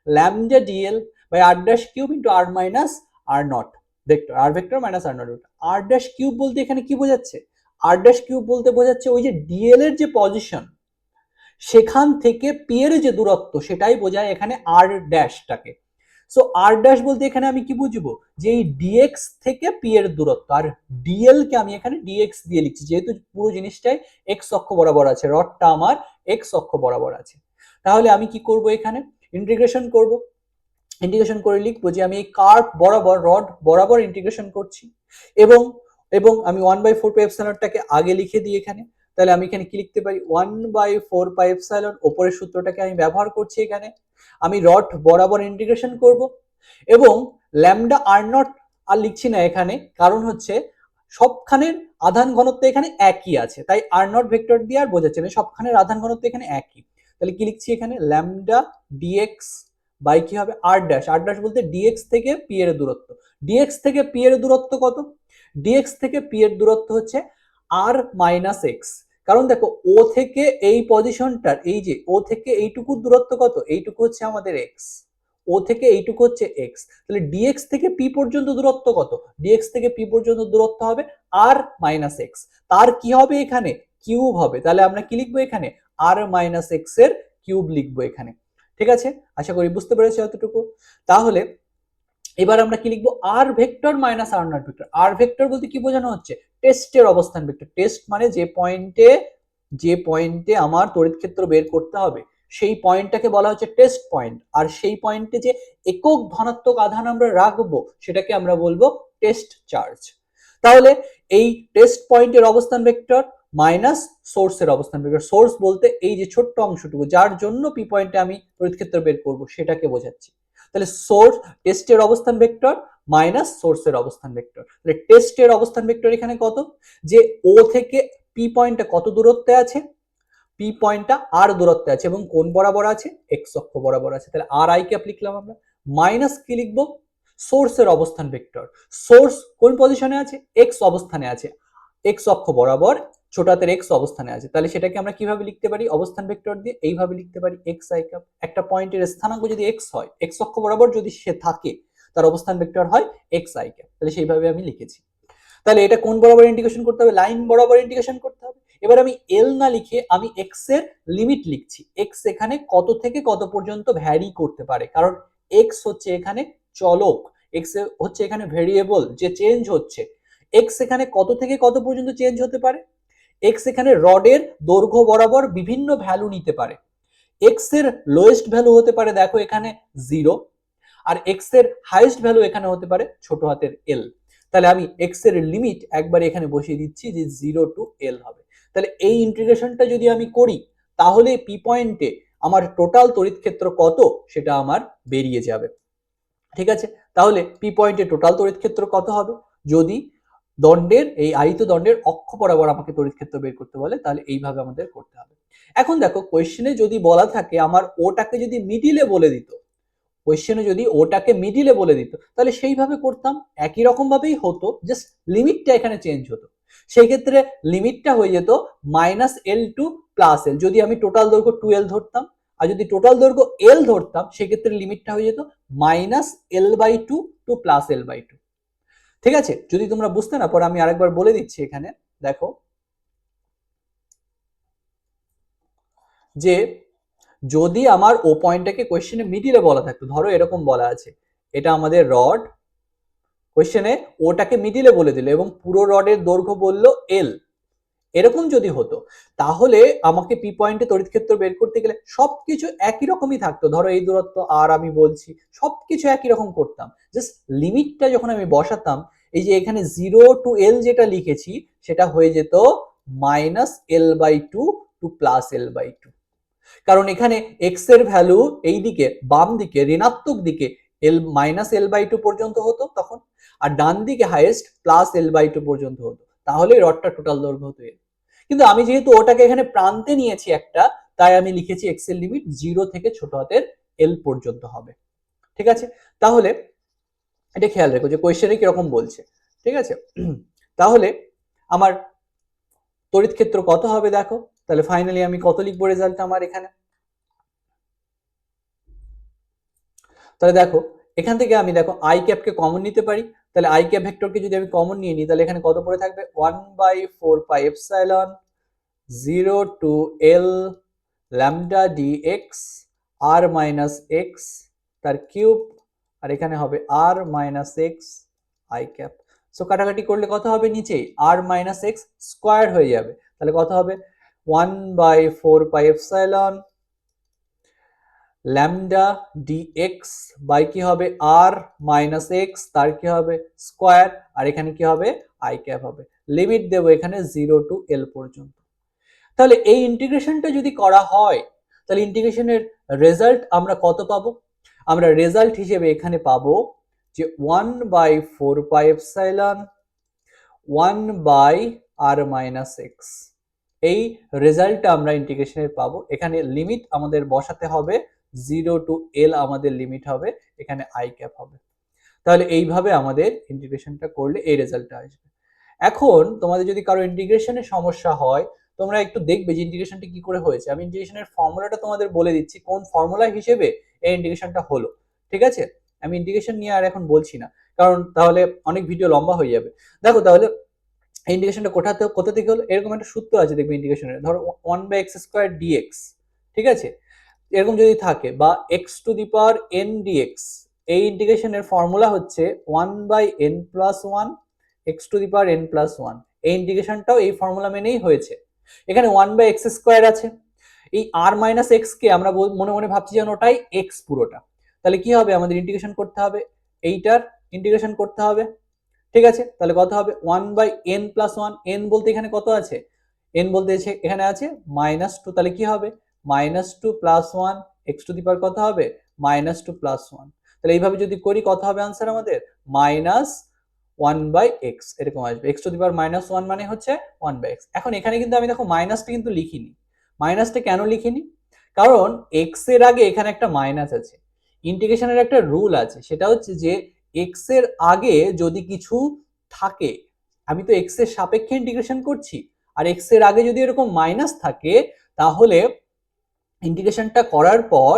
lambda d l by R dash cube into R minus R naught vector, R vector minus R naught vector. R dash cube বলতে এখানে কি বোঝাচ্ছে, আর ড্যাশ কিউব বলতে বোঝাচ্ছে ওই যে ডিএল এর যে পজিশন সেখান থেকে পি এর যে দূরত্ব সেটাই বোঝায় এখানে আর ড্যাশটাকে। সো আর ড্যাশ বলতে এখানে আমি কি বুঝবো, যে এই ডিএক্স থেকে পি এর দূরত্ব, আর ডিএল কে আমি এখানে ডিএক্স দিয়ে লিখছি, যেহেতু পুরো জিনিসটাই এক্স অক্ষ বরাবর আছে, রডটা আমার এক্স অক্ষ বরাবর আছে। তাহলে আমি কি করব, এখানে ইন্টিগ্রেশন করব, ইন্টিগ্রেশন করে লিখবো যে আমি এই কার্ভ বরাবর, রড বরাবর ইন্টিগ্রেশন করছি, এবং এবং আমি 1/4πε আগে লিখে দিই এখানে। তাহলে আমি এখানে কি লিখতে পারি, 1/4πε, ওপরের সূত্রটাকে আমি ব্যবহার করছি এখানে, আমি রড বরাবর ইন্টিগ্রেশন করব, এবং ল্যামডা আর নট আর লিখছি না এখানে, কারণ হচ্ছে সবখানের আধান ঘনত্ব এখানে একই আছে, তাই আর নট ভেক্টর দিয়ে আর বোঝাচ্ছে না, সবখানের আধান ঘনত্ব এখানে একই। তাহলে কি লিখছি এখানে, ল্যামডা ডিএক্স বাই কি হবে আর ড্যাশ, আর ড্যাশ বলতে ডিএক্স থেকে পি এর দূরত্ব, ডিএক্স থেকে পি এর দূরত্ব কত, ডিএক্স থেকে পি এর দূরত্ব হচ্ছে আর মাইনাস এক্স, কারণ দেখো ও থেকে এই পজিশনটার, এই যে ও থেকে এইটুকু দূরত্ব কত, এইটুকু হচ্ছে আমাদের এক্স, ও থেকে এইটুকু হচ্ছে এক্স, তাহলে ডিএক্স থেকে পি পর্যন্ত দূরত্ব কত, ডিএক্স থেকে পি পর্যন্ত দূরত্ব হবে আর মাইনাস এক্স, তার কি হবে এখানে কিউব হবে, তাহলে আমরা কি লিখবো এখানে, আর মাইনাস এক্স এর কিউব লিখবো এখানে। ঠিক আছে, আশা করি বুঝতে পেরেছি এতটুকু। তাহলে এবার আমরা কি লিখবো, R vector minus R naught vector. R vector বলতে কি বোঝানো হচ্ছে, টেস্টের অবস্থান ভেক্টর, টেস্ট মানে যে পয়েন্টে আমার তড়িৎ ক্ষেত্র বের করতে হবে সেই পয়েন্টটাকে বলা হচ্ছে টেস্ট পয়েন্ট, আর সেই পয়েন্টে যে একক ধনাত্মক আধান আমরা রাখবো সেটাকে আমরা বলবো টেস্ট চার্জ। তাহলে এই টেস্ট পয়েন্টের অবস্থান ভেক্টর মাইনাস সোর্সের অবস্থান ভেক্টর, সোর্স বলতে এই যে ছোট্ট অংশটুকু যার জন্য পি পয়েন্টে আমি তড়িৎ ক্ষেত্র বের করব সেটাকে বোঝাচ্ছি। তাহলে সোর্স, টেস্টের অবস্থান ভেক্টর মাইনাস সোর্সের অবস্থান ভেক্টর, তাহলে টেস্টের অবস্থান ভেক্টর এখানে কত, যে ও থেকে পি পয়েন্টটা কত দূরত্বে আছে, পি পয়েন্টটা আর দূরত্বে আছে এবং কোন বরাবর আছে, এক্স অক্ষ বরাবর আছে, তাহলে আর আই ক্যাপ লিখলাম আমরা, মাইনাস কি লিখবো, সোর্সের অবস্থান ভেক্টর, সোর্স কোন পজিশনে আছে, এক্স অবস্থানে আছে, এক্স অক্ষ বরাবর ছোট হাতের এক্স অবস্থানে আছে, তাহলে সেটাকে আমরা কিভাবে লিখতে পারি, অবস্থান ভেক্টর দিয়ে এইভাবে লিখতে পারি, এক্স আই ক্যাপ। একটা পয়েন্টের স্থানাঙ্ক যদি এক্স হয়, এক্স অক্ষ বরাবর যদি সে থাকে, তার অবস্থান ভেক্টর হয় এক্স আই ক্যাপ, তাহলে সেইভাবে আমি লিখেছি। তাহলে এটা কোন বরাবর ইন্টিগ্রেশন করতে হবে, লাইন বরাবর ইন্টিগ্রেশন করতে হবে। এবার আমি এল না লিখে আমি এক্স এর লিমিট লিখছি, এক্স এখানে কত থেকে কত পর্যন্ত ভ্যারি করতে পারে, কারণ এক্স হচ্ছে এখানে চলক, এক্স হচ্ছে এখানে ভেরিয়েবল যে চেঞ্জ হচ্ছে, এক্স এখানে কত থেকে কত পর্যন্ত চেঞ্জ হতে পারে, এক্স এখানে রডের দৈর্ঘ্য বরাবর বিভিন্ন ভ্যালু নিতে পারে, এক্স এর লোয়েস্ট ভ্যালু হতে পারে দেখো এখানে 0, আর এক্স এর হাইয়েস্ট ভ্যালু এখানে হতে পারে ছোট হাতের এল। তাহলে আমি এক্স এর লিমিট একবার এখানে বসিয়ে দিচ্ছি যে 0 টু এল হবে। তাহলে এই ইন্টিগ্রেশনটা যদি আমি করি তাহলে পি পয়েন্টে আমার টোটাল তড়িৎ ক্ষেত্র কত সেটা আমার বেরিয়ে যাবে। ঠিক আছে, তাহলে পি পয়েন্টে টোটাল তড়িৎ ক্ষেত্র কত হবে, যদি দণ্ডের এই আহিত দণ্ডের অক্ষ বরাবর আমাকে তড়িৎ ক্ষেত্র বের করতে বলে তাহলে এইভাবে আমাদের করতে হবে। এখন দেখো কোয়েশ্চেনে যদি বলা থাকে আমার ওটাকে যদি মিডিলে বলে দিত, কোয়েশ্চেনে যদি ওটাকে মিডিলে বলে দিত তাহলে সেইভাবে করতাম, একই রকম ভাবেই হতো, জাস্ট লিমিটটা এখানে চেঞ্জ হতো। সেই ক্ষেত্রে লিমিটটা হয়ে যেত মাইনাস এল টু প্লাস এল, যদি আমি টোটাল দৈর্ঘ্য 2l ধরতাম, আর যদি টোটাল দৈর্ঘ্য এল ধরতাম সেক্ষেত্রে লিমিটটা হয়ে যেত minus L by two two plus L by two. ঠিক আছে, যদি তোমরা বুঝতে না পারো আমি আরেকবার বলে দিচ্ছি এখানে, দেখো যে যদি আমার ও পয়েন্টটাকে কোয়েশ্চেনে মিডিলে বলা থাকতো, ধরো এরকম বলা আছে এটা আমাদের রড, কোয়েশ্চেনে ওটাকে মিডিলে বলে দিল এবং পুরো রডের দৈর্ঘ্য বললো এল, এরকম যদি হতো তাহলে আমাকে পি পয়েন্টে তড়িৎ ক্ষেত্র বের করতে গেলে সবকিছু একই রকমই থাকতো, ধরো এই দূরত্ব আর আমি বলছি সবকিছু একই রকম করতাম, জাস্ট লিমিটটা যখন আমি বসাতাম এই যে এখানে 0 টু এল যেটা লিখেছি সেটা হয়ে যেত minus L by two two plus L by two, কারণ এখানে এক্স এর ভ্যালু এই দিকে বাম দিকে ঋণাত্মক দিকে L minus L by two পর্যন্ত হতো তখন, আর ডান দিকে highest plus L by two পর্যন্ত হতো, তাহলে রডটা টোটাল দৈর্ঘ্য হতো এল। কিন্তু আমি যেহেতু ওটাকে এখানে প্রান্তে নিয়েছি একটা, তাই আমি লিখেছি এক্স এর লিমিট 0 থেকে ছোট হাতের এল পর্যন্ত হবে। ঠিক আছে, তাহলে এটা খেয়াল রেখো যে কোয়েশ্চেনে কিরকম বলছে। ঠিক আছে, তাহলে আমার তড়িৎ ক্ষেত্র কত হবে দেখো, তাহলে ফাইনালি আমি কত লিখবো রেজাল্ট আমার এখানে। তাহলে দেখো এখান থেকে আমি দেখো আই ক্যাপকে কমন নিতে পারি, তাহলে আই ক্যাপ ভেক্টরকে যদি আমি কমন নিয়ে নিই তাহলে এখানে কত পড়ে থাকবে 1/4πε 0 two L lambda d x R minus X তার কিউব, আর এখানে হবে R minus X I cap. So কাটাকাটি করলে কত হবে নিচে আর মাইনাস এক্স স্কোয়ার হয়ে যাবে, তাহলে কত হবে 1/4πε ল্যামডা ডিএক্স বাই কি হবে আর মাইনাস এক্স তার কি হবে স্কোয়ার, আর এখানে কি হবে আই ক্যাপ হবে। লিমিট দেবো এখানে 0 টু এল পর্যন্ত। তাহলে এই ইন্টিগ্রেশনটা যদি করা হয় তাহলে ইন্টিগ্রেশনের রেজাল্ট আমরা কত পাবো, আমরা রেজাল্ট হিসেবে এখানে পাবো যে 1/4πε 1/r মাইনাস এক্স, এই রেজাল্টটা আমরা ইন্টিগ্রেশনের পাবো। এখানে লিমিট আমাদের বসাতে হবে 0 টু এল, আমাদের লিমিট হবে এখানে আই ক্যাপ হবে। তাহলে এইভাবে আমাদের ইন্টিগ্রেশনটা করলে এই রেজাল্টটা আসবে। এখন তোমাদের যদি কারো ইন্টিগ্রেশনের সমস্যা হয় তোমরা একটু দেখবে যে ইন্টিগ্রেশনটা কি করে হয়েছে। আমি ইন্টিগ্রেশনের ফর্মুলাটা তোমাদের বলে দিচ্ছি কোন ফর্মুলা হিসেবে এই ইন্টিগ্রেশনটা হলো। ঠিক আছে, আমি ইন্টিগ্রেশন নিয়ে আর এখন বলছি না, কারণ তাহলে অনেক ভিডিও লম্বা হয়ে যাবে। দেখো তাহলে ইন্টিগ্রেশনটা কোথা থেকে হলো, এরকম একটা সূত্র আছে দেখবে ইন্টিগ্রেশনের, ধরো 1/x² dx। ঠিক আছে, এরকম যদি থাকে বা x⁴n dx, এই ইন্টিগ্রেশনের ফর্মুলা হচ্ছে 1/n+1 x⁴n+1। এই ইন্টিগ্রেশনটাও এই ফর্মুলা মেনেই হয়েছে। এখানে 1/x² আছে, এই r মাইনাস এক্স কে আমরা মনে মনে ভাবছি যেন ওটাই x পুরোটা, তাহলে কি হবে আমাদের ইন্টিগ্রেশন করতে হবে, এইটার ইন্টিগ্রেশন করতে হবে। ঠিক আছে, তাহলে কত হবে 1/n+1, n বলতে এখানে কত আছে, n বলতে এখানে আছে -2, তাহলে কি হবে -2 + 1 x⁴ কত হবে -2 + 1। তাহলে এইভাবে যদি করি কত হবে आंसर আমাদের -1/x এরকম আসবে। x⁴ -1 মানে হচ্ছে 1/x। এখন এখানে কিন্তু আমি দেখো মাইনাসটা কিন্তু লিখিনি। মাইনাসটা কেন লিখিনি, কারণ x এর আগে এখানে একটা মাইনাস আছে। ইন্টিগ্রেশনের একটা রুল আছে, সেটা হচ্ছে যে x এর আগে যদি কিছু থাকে, আমি তো x এর সাপেক্ষে ইন্টিগ্রেশন করছি, আর x এর আগে যদি এরকম মাইনাস থাকে তাহলে ইন্টিগ্রেশনটা করার পর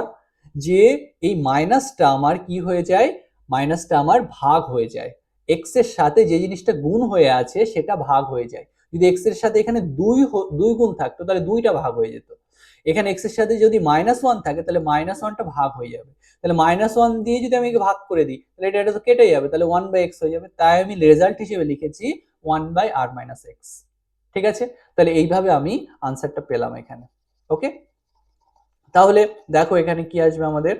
যে এই মাইনাসটা আমার কি হয়ে যায়, মাইনাসটা আমার ভাগ হয়ে যায়, x এর সাথে যে জিনিসটা গুণ হয়ে আছে সেটা ভাগ হয়ে যায়। যদি x এর সাথে এখানে 2 গুণ থাকতো তাহলে 2টা ভাগ হয়ে যেত, এখানে x এর সাথে যদি -1 থাকে তাহলে -1টা ভাগ হয়ে যাবে, তাহলে -1 দিয়ে যদি আমি ভাগ করে দিই তাহলে এটা তো কেটে যাবে, তাহলে 1/x হয়ে যাবে। তাই আমি রেজাল্ট হিসেবে লিখেছি 1/r-x। ঠিক আছে, তাহলে এইভাবে আমি আনসারটা পেলাম এখানে। ওকে, তাহলে দেখো এখানে কি আসবে আমাদের,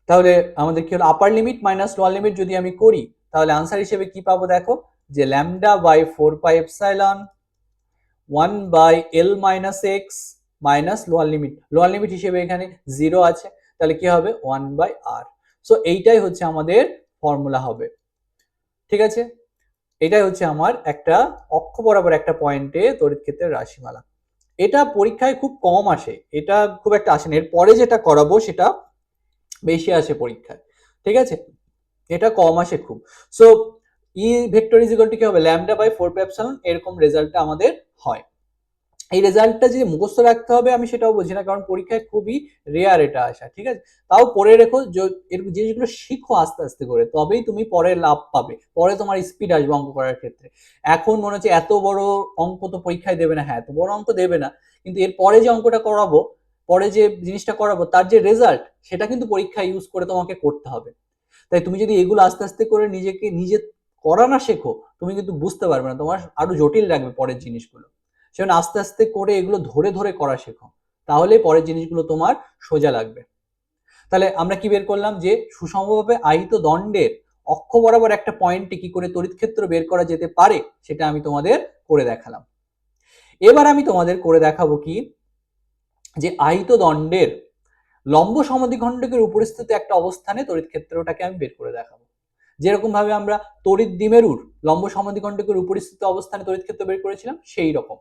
তাহলে আমাদের কি হলো আপার লিমিট মাইনাস লোয়ার লিমিট যদি আমি করি তাহলে আনসার হিসেবে কি পাবো দেখো, যে λ/4πε 1/l-x মাইনাস লোয়ার লিমিট হিসেবে এখানে 0 আছে, তাহলে কি হবে 1/r। সো এইটাই হচ্ছে আমাদের ফর্মুলা হবে। ঠিক আছে, এটাই হচ্ছে আমার একটা অক্ষ বরাবর একটা পয়েন্টে তড়িৎ ক্ষেত্রের রাশিমালা। এটা পরীক্ষায় খুব কম আসে, এটা খুব একটা আসে না, এর পরে যেটা করাবো সেটা বেশি আসে পরীক্ষায়। ঠিক আছে, এটা কম আসে খুব। So E vector is equal to কি হবে λ/4πε, এরকম রেজাল্টটা আমাদের হয়। এই রেজাল্টটা যে মুখস্থ রাখতে হবে আমি সেটাও বলছি না, কারণ পরীক্ষায় খুবই রেয়ার এটা আসা। ঠিক আছে, তাও পড়ে রেখো, এরকম জিনিসগুলো শিখো আস্তে আস্তে করে, তবেই তুমি পরে লাভ পাবে, পরে তোমার স্পিড আসবে অঙ্ক করার ক্ষেত্রে। এখন মনে হচ্ছে এত বড় অঙ্ক তো পরীক্ষায় দেবে না, হ্যাঁ এত বড় অঙ্ক দেবে না, কিন্তু এর পরে যে অঙ্কটা করাবো, পরে যে জিনিসটা করাবো তার যে রেজাল্ট সেটা কিন্তু পরীক্ষায় ইউজ করে তোমাকে করতে হবে। তাই তুমি যদি এগুলো আস্তে আস্তে করে নিজে করা না শেখো তুমি কিন্তু বুঝতে পারবে না, তোমার আরো জটিল লাগবে পরের জিনিসগুলো। সেজন্য আস্তে আস্তে করে এগুলো ধরে ধরে করা শেখো, তাহলে পরের জিনিসগুলো তোমার সোজা লাগবে। তাহলে আমরা কি বের করলাম যে সুষমভাবে আহিত দণ্ডের অক্ষ বরাবর একটা পয়েন্টে কি করে তড়িৎ ক্ষেত্র বের করা যেতে পারে সেটা আমি তোমাদের করে দেখালাম। এবার আমি তোমাদের করে দেখাবো কি, যে আহিত দণ্ডের লম্ব সমদ্বিখণ্ডকের উপরিস্থিত একটা অবস্থানে তড়িৎ ক্ষেত্রটাকে আমি বের করে দেখাবো। যেরকম ভাবে আমরা তড়িৎ দ্বিমেরুর লম্ব সমদ্বিখণ্ডকের উপরিস্থিত অবস্থানে তড়িৎ ক্ষেত্র বের করেছিলাম সেই রকম।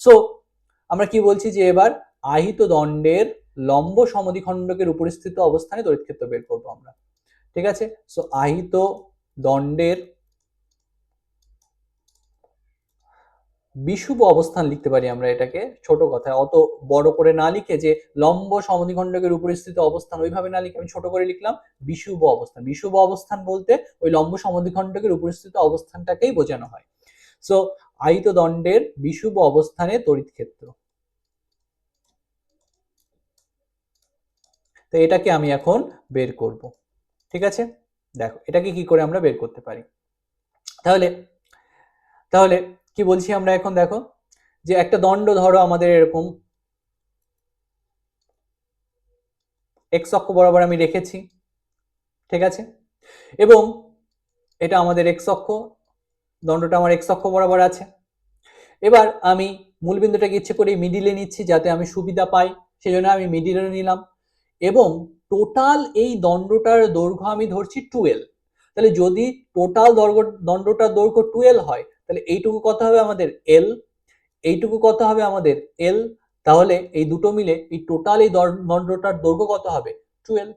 সো আমরা কি বলছি, যে এবার আহিত দণ্ডের লম্ব সমদ্বিখণ্ডকের উপরিস্থিত অবস্থানে তড়িৎ ক্ষেত্র বের করবো আমরা। ঠিক আছে, সো আহিত দণ্ডের বিষুব অবস্থান লিখতে পারি আমরা এটাকে ছোট কথায়, অত বড় করে না লিখে, যে লম্ব সমদ্বিখণ্ডকের উপরিস্থিত অবস্থান ওইভাবে না লিখে আমি ছোট করে লিখলাম বিষুব অবস্থান। বিষুব অবস্থান বলতে ওই লম্ব সমদ্বিখণ্ডকের উপরিস্থিত অবস্থানটাকেই বোঝানো হয়। সো আহিত দণ্ডের বিষুব অবস্থানে তড়িৎ ক্ষেত্র, তো এটাকে আমি এখন বের করব। ঠিক আছে, দেখো এটাকে কি করে আমরা বের করতে পারি। তাহলে তাহলে কি বলছি আমরা এখন, দেখো যে একটা দণ্ড ধরো আমাদের এরকম এক্স অক্ষ বরাবর আমি রেখেছি। ঠিক আছে, এবং এটা আমাদের এক্স অক্ষ, দণ্ডটা আমার এক্স অক্ষ বরাবর আছে। এবার আমি মূলবিন্দুটাকে ইচ্ছে করে মিডিলে নিচ্ছি যাতে আমি সুবিধা পাই, সেজন্য আমি মিডিলে নিলাম। এবং টোটাল এই দণ্ডটার দৈর্ঘ্য আমি ধরছি 12। তাহলে যদি টোটাল দণ্ডটার দৈর্ঘ্য 12 হয়, তাহলে এইটুকু কত হবে আমাদের এল, এইটুকু কত হবে আমাদের এল। তাহলে এই দুটো মিলে এই টোটাল এই দণ্ডটার দৈর্ঘ্য কত হবে 12।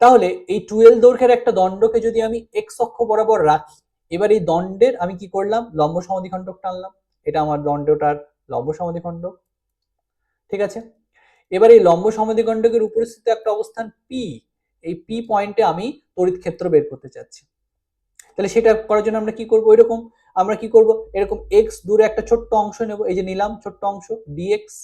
তাহলে এই 12 দৈর্ঘ্যের একটা দণ্ডকে যদি আমি এক্স অক্ষ বরাবর রাখি, এবার এই দণ্ডের আমি কি করলাম, লম্ব সমদ্বিখণ্ডক টানলাম। এটা আমার দণ্ডটার লম্ব সমদ্বিখণ্ডক। ঠিক আছে, এবার এই লম্ব সমদ্বিখণ্ডকের উপরিস্থিত একটা অবস্থান পি, এই পি পয়েন্টে আমি তড়িৎ ক্ষেত্র বের করতে চাচ্ছি। তাহলে সেটা করার জন্য আমরা কি করব, এরকম আমরা কি করব, এরকম এক্স দূরে একটা ছোট্ট অংশ নেব, এই যে নিলাম ছোট্ট অংশ ডিএক্স।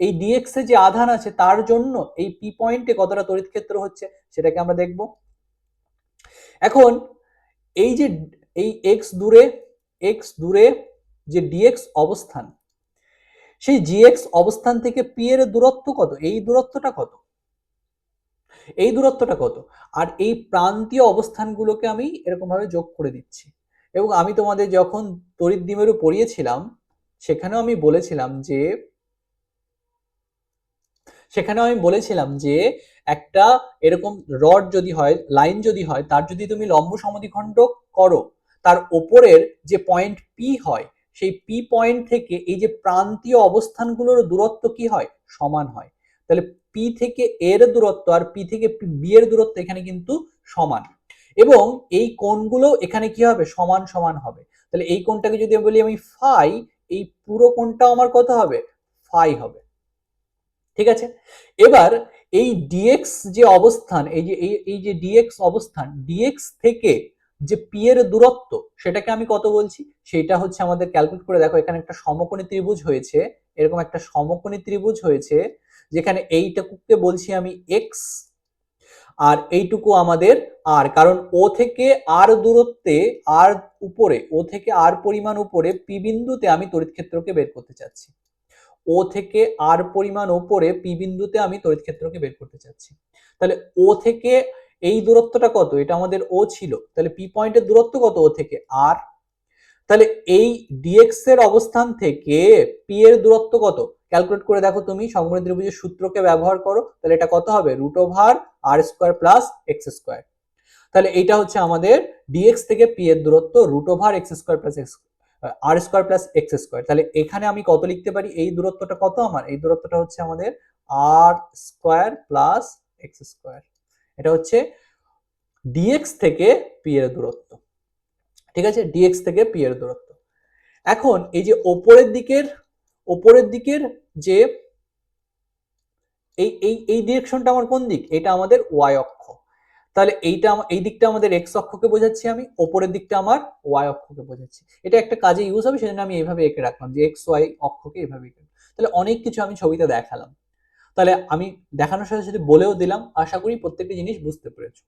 এই ডিএক্স এ যে আধান আছে তার জন্য এই পি পয়েন্টে কতটা তড়িৎ ক্ষেত্র হচ্ছে সেটাকে আমরা দেখব। এখন এই যে এই এক্স দূরে যে ডিএক্স অবস্থান, সেই জিএক্স অবস্থান থেকে পি এর দূরত্ব কত, এই দূরত্বটা কত, এই দূরত্বটা কত, আর এই প্রান্তীয় অবস্থানগুলোকে আমি এরকম ভাবে যোগ করে দিচ্ছি। এবং আমি তোমাদের যখন তড়িৎ দ্বিমেরু পড়িয়েছিলাম সেখানেও আমি বলেছিলাম যে একটা এরকম রড যদি হয়, লাইন যদি হয়, তার যদি তুমি লম্ব সমদ্বিখণ্ডক করো, তার ওপরের যে পয়েন্ট পি হয়, সেই পি পয়েন্ট থেকে এই যে প্রান্তীয় অবস্থানগুলোর দূরত্ব কি হয়, সমান হয়। তাহলে পি থেকে এর দূরত্ব আর পি থেকে বি এর দূরত্ব এখানে কিন্তু সমান, এবং এই কোণগুলো এখানে কি হবে, সমান সমান হবে। তাহলে এই কোণটাকে যদি বলি আমি ফাই, এই পুরো কোণটা আমার কত হবে, ফাই হবে। ঠিক আছে, এবার এই ডিএক্স যে অবস্থান, এই যে ডিএক্স অবস্থান, ডিএক্স থেকে যে পি এর দূরত্ব সেটাকে আমি কত বলছি, সেটা হচ্ছে আমাদের ক্যালকুলেট করে দেখো। এখানে একটা সমকোণী ত্রিভুজ হয়েছে, এরকম একটা সমকোণী ত্রিভুজ হয়েছে, যেখানে এইটুকুকে বলছি আমি এক্স, আর এইটুকু আমাদের আর, কারণ ও থেকে আর দূরত্বে, আর উপরে, ও থেকে আর পরিমাণ উপরে পি বিন্দুতে আমি তড়িৎ ক্ষেত্রকে বের করতে চাচ্ছি। ও থেকে আর পরিমাণ উপরে পি বিন্দুতে আমি তড়িৎ ক্ষেত্রকে বের করতে চাচ্ছি। তাহলে ও থেকে এই দূরত্বটা কত, এটা আমাদের ও ছিল, তাহলে পি পয়েন্টের দূরত্ব কত ও থেকে আর। তাহলে এই ডিএক্স এর অবস্থান থেকে পি এর দূরত্ব কত, ক্যালকুলেট করে দেখো তুমি, সমকোণী ত্রিভুজের সূত্রকে ব্যবহার করো, তাহলে এটা কত হবে, রুট ওভার আর স্কোয়ার প্লাস এক্স স্কোয়ার। তাহলে এইটা হচ্ছে আমাদের ডিএক্স থেকে পি এর দূরত্ব, root over X square plus X R square plus x square. তাহলে এখানে আমি কত লিখতে পারি, এই দূরত্বটা কত আমার, এই দূরত্বটা হচ্ছে আমাদের আর স্কোয়ার প্লাস এক্স স্কোয়ার। এটা হচ্ছে ডিএক্স থেকে পি এর দূরত্ব। ঠিক আছে, ডিএক্স থেকে পি এর দূরত্ব। এখন এই যে ওপরের দিকের যে এই ডিরেকশনটা আমার কোন দিক, এটা আমাদের ওয়াই অক্ষ। তাহলে এই দিকটা আমাদের এক্স অক্ষকে বোঝাচ্ছি আমি, ওপরের দিকটা আমার ওয়াই অক্ষকে বোঝাচ্ছি। এটা একটা কাজে ইউজ হবে, সেজন্য আমি এইভাবে এঁকে রাখলাম যে এক্স ওয়াই অক্ষকে এইভাবে এঁকে। তাহলে অনেক কিছু আমি ছবিতে দেখালাম। তাহলে আমি দেখানোর সাথে সাথে বলেও দিলাম, আশা করি প্রত্যেকটি জিনিস বুঝতে পেরেছো।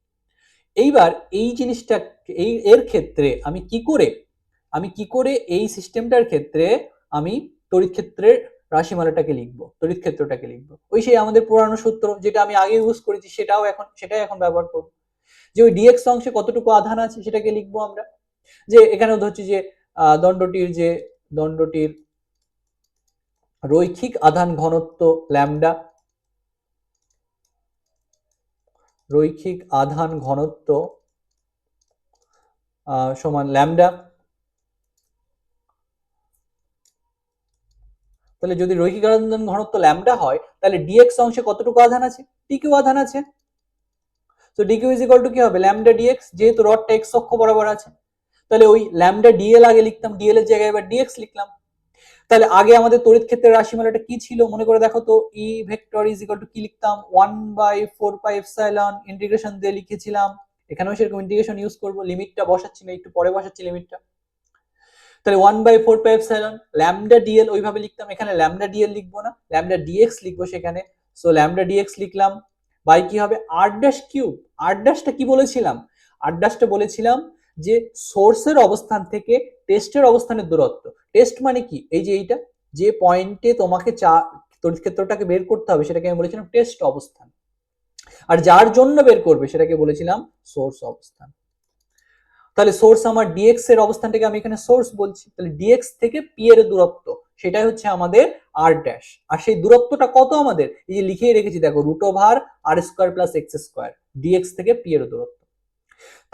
এইবার এই জিনিসটা, এর ক্ষেত্রে আমি কি করে এই সিস্টেমটার ক্ষেত্রে আমি তড়িৎ ক্ষেত্রের রাশিমালাটাকে লিখবো, তড়িৎ ক্ষেত্রটাকে লিখবো, ওই সেই আমাদের পুরানো সূত্র যেটা আমি আগে ইউজ করেছি সেটাই এখন ব্যবহার করবো। যে ওই ডিএক্স অংশে কতটুকু আধান আছে সেটাকে লিখবো আমরা। যে এখানেও ধরছি যে দণ্ডটির রৈখিক আধান ঘনত্ব ল্যামডা, রৈখিক আধান ঘনত্ব সমান ল্যামডা। তাহলে যদি রৈখিক আধান ঘনত্ব ল্যামডা হয় তাহলে ডিএক্স অংশে কতটুকু আধান আছে? ডিকিউ আধান আছে। তো ডিকিউ ইজ ইকুয়াল টু কি হবে? ল্যামডা ডিএক্স, যেহেতু রডটা এক্স অক্ষ বরাবর আছে তাহলে ওই ল্যামডা ডিএল আগে লিখতাম, ডিএল এর জায়গায় এবার ডিএক্স লিখলাম। তাহলে আগে আমাদের তড়িৎ ক্ষেত্রের রাশিমালাটা কি ছিল মনে করে দেখো তো, ই ভেক্টর ইজ ইকুয়াল টু কি লিখতাম? 1/4 পাই এপসাইলন, ইন্টিগ্রেশন দিয়ে লিখেছিলাম। এখানেও সেরকম ইন্টিগ্রেশন ইউজ করব, লিমিটটা বসাচ্ছি না, একটু পরে বসাচ্ছি লিমিটটা। তাহলে 1/4 পাই এপসাইলন ল্যামডা ডিএল ওইভাবে লিখতাম, এখানে ল্যামডা ডিএল লিখবো না, ল্যামডা ডিএক্স লিখবো সেখানে। সো ল্যামডা ডিএক্স লিখলাম বাই কি হবে? R dash cube. আর ড্যাশটা কি বলেছিলাম? আর ড্যাশটা বলেছিলাম যে সোর্সের অবস্থান থেকে টেস্টের অবস্থানের দূরত্ব। টেস্ট মানে কি? এই যে এইটা, যে পয়েন্টে তোমাকে তড়িৎ ক্ষেত্রটাকে বের করতে হবে সেটাকে আমি বলেছিলাম টেস্ট অবস্থান, আর যার জন্য বের করবে সেটাকে বলেছিলাম সোর্স অবস্থান। তাহলে সোর্স আমার ডিএক্স এর অবস্থানটাকে আমি এখানে সোর্স বলছি, তাহলে ডিএক্স থেকে পি এর দূরত্ব সেটাই হচ্ছে আমাদের আর ড্যাশ। আর সেই দূরত্বটা কত আমাদের? এই যে লিখেই রেখেছি দেখো, √r² প্লাস x², ডিএক্স থেকে পি এর দূরত্ব।